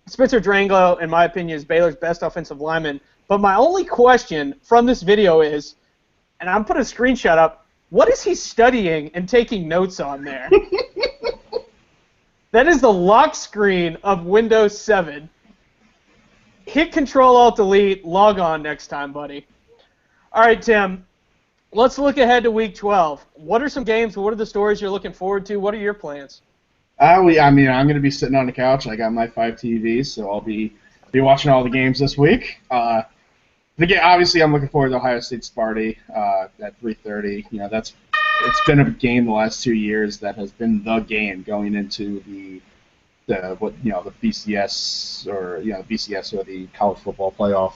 Spencer Drango, in my opinion, is Baylor's best offensive lineman. But my only question from this video is, and I'm putting a screenshot up, what is he studying and taking notes on there? That is the lock screen of Windows 7. Hit Control-Alt-Delete, log on next time, buddy. All right, Tim. Let's look ahead to Week 12. What are some games? What are the stories you're looking forward to? What are your plans? I'm going to be sitting on the couch. I got my 5 TVs, so I'll be watching all the games this week. Obviously, I'm looking forward to Ohio State Sparty at 3:30. It's been a game the last 2 years that has been the game going into the BCS or the college football playoff.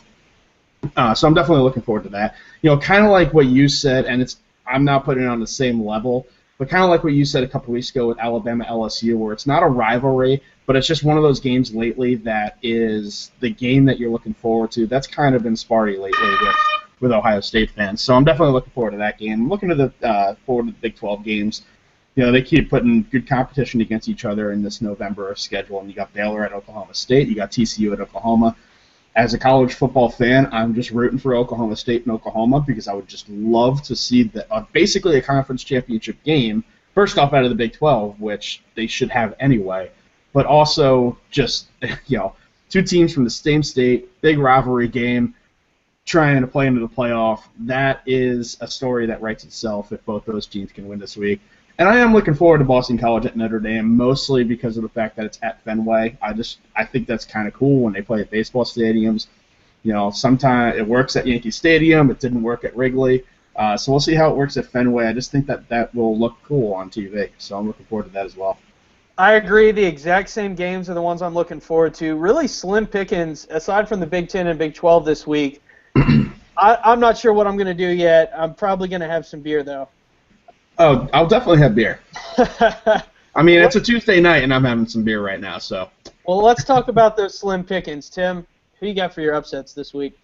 So I'm definitely looking forward to that. Kind of like what you said, and I'm not putting it on the same level, but kind of like what you said a couple weeks ago with Alabama LSU, where it's not a rivalry, but it's just one of those games lately that is the game that you're looking forward to. That's kind of been Sparty lately with Ohio State fans. So I'm definitely looking forward to that game. I'm looking forward to the Big 12 games. They keep putting good competition against each other in this November schedule. And you got Baylor at Oklahoma State. You got TCU at Oklahoma. As a college football fan, I'm just rooting for Oklahoma State and Oklahoma because I would just love to see basically a conference championship game, first off out of the Big 12, which they should have anyway, but also just, two teams from the same state, big rivalry game, trying to play into the playoff. That is a story that writes itself if both those teams can win this week. And I am looking forward to Boston College at Notre Dame, mostly because of the fact that it's at Fenway. I think that's kind of cool when they play at baseball stadiums. Sometimes it works at Yankee Stadium. It didn't work at Wrigley. So we'll see how it works at Fenway. I just think that will look cool on TV. So I'm looking forward to that as well. I agree. The exact same games are the ones I'm looking forward to. Really slim pickings, aside from the Big 10 and Big 12 this week. I'm not sure what I'm going to do yet. I'm probably going to have some beer, though. Oh, I'll definitely have beer. It's a Tuesday night, and I'm having some beer right now. So. Well, let's talk about those slim pickings. Tim, who you got for your upsets this week?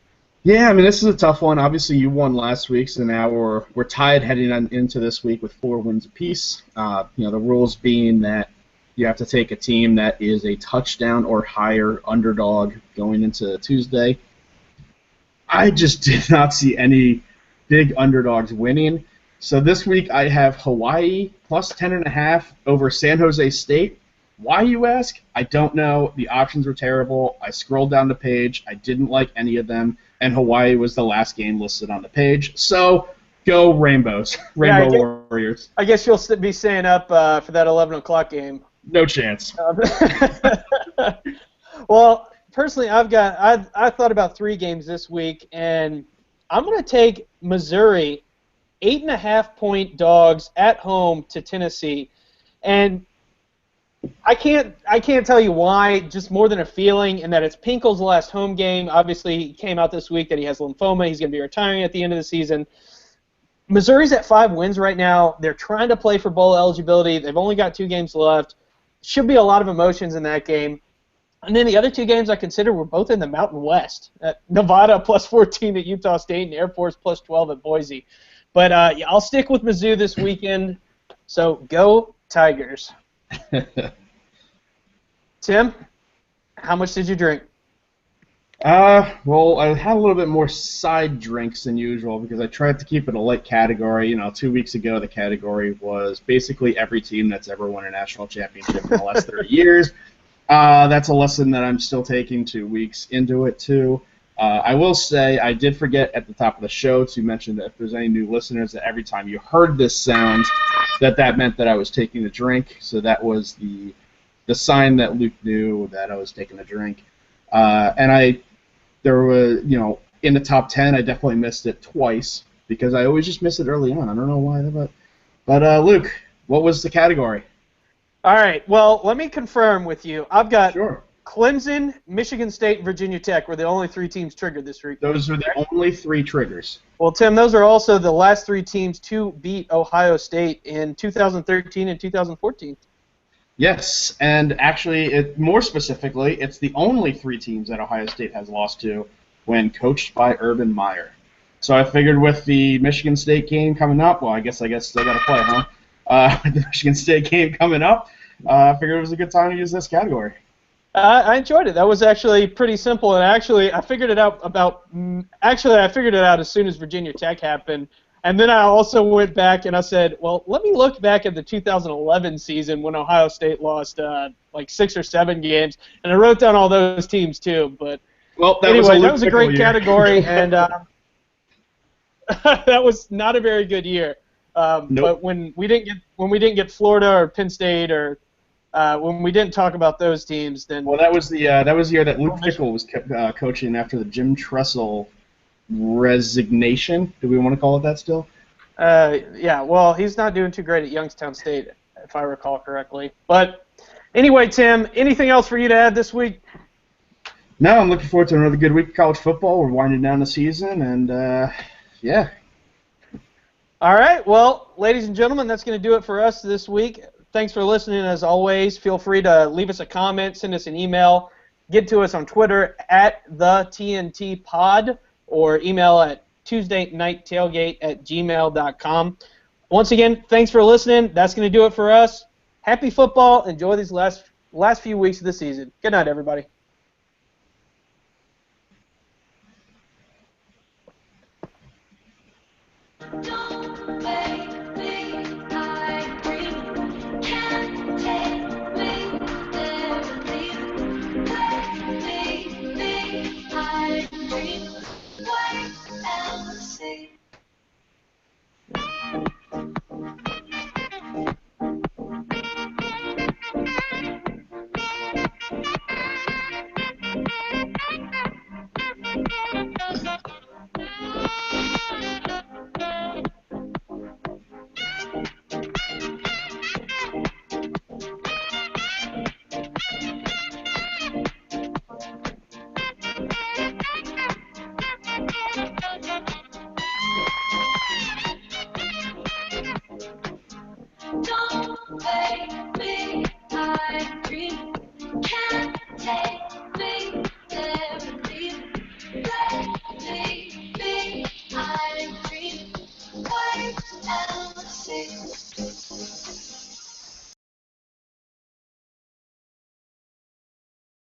Yeah, this is a tough one. Obviously, you won last week, so now we're tied heading into this week with 4 wins apiece. The rules being that you have to take a team that is a touchdown or higher underdog going into Tuesday. I just did not see any big underdogs winning. So this week I have Hawaii plus 10.5 over San Jose State. Why, you ask? I don't know. The options were terrible. I scrolled down the page. I didn't like any of them, and Hawaii was the last game listed on the page. So go Rainbows. Warriors. I guess you'll be staying up for that 11 o'clock game. No chance. Well, personally, I thought about 3 games this week, and I'm going to take Missouri 8.5-point dogs at home to Tennessee, and I can't tell you why. Just more than a feeling, and that it's Pinkel's last home game. Obviously, he came out this week that he has lymphoma. He's going to be retiring at the end of the season. Missouri's at 5 wins right now. They're trying to play for bowl eligibility. They've only got 2 games left. Should be a lot of emotions in that game. And then the other 2 games I consider were both in the Mountain West. Nevada plus 14 at Utah State and Air Force plus 12 at Boise. But I'll stick with Mizzou this weekend. So go Tigers. Tim, how much did you drink? Well, I had a little bit more side drinks than usual because I tried to keep it a light category. 2 weeks ago, the category was basically every team that's ever won a national championship in the last 30 years. That's a lesson that I'm still taking 2 weeks into it, too. I will say I did forget at the top of the show to mention that if there's any new listeners, that every time you heard this sound, that meant that I was taking a drink. So that was the sign that Luke knew that I was taking a drink. And there was, in the top 10, I definitely missed it twice because I always just miss it early on. I don't know why, but Luke, what was the category? All right. Well, let me confirm with you. I've got Sure. Clemson, Michigan State, and Virginia Tech were the only 3 teams triggered this week. Those are the only 3 triggers. Well, Tim, those are also the last 3 teams to beat Ohio State in 2013 and 2014. Yes, and actually, more specifically, it's the only 3 teams that Ohio State has lost to when coached by Urban Meyer. So I figured with the Michigan State game coming up, well, I guess they got to play, huh? With the Michigan State game coming up, I figured it was a good time to use this category. I enjoyed it. That was actually pretty simple, and I figured it out I figured it out as soon as Virginia Tech happened, and then I also went back and I said, well, let me look back at the 2011 season when Ohio State lost like 6 or 7 games, and I wrote down all those teams too. But well, that anyway, was a great category, and That was not a very good year. Nope. But when we didn't get Florida or Penn State or when we didn't talk about those teams, then Well, that was the year that Luke Fickell was coaching after the Jim Tressel resignation. Do we want to call it that still? yeah. Well, he's not doing too great at Youngstown State, if I recall correctly. But anyway, Tim, anything else for you to add this week? No, I'm looking forward to another good week of college football. We're winding down the season, and yeah. All right. Well, ladies and gentlemen, that's going to do it for us this week. Thanks for listening, as always. Feel free to leave us a comment, send us an email, get to us on Twitter at the TNT Pod, or email at TuesdayNightTailgate@gmail.com. Once again, thanks for listening. That's going to do it for us. Happy football. Enjoy these last few weeks of the season. Good night, everybody. Don't make me angry. Can't take me there with you. Let me be angry. Wait and see. Don't make me angry. Can't take me there with you. Let me be angry. Wait and see.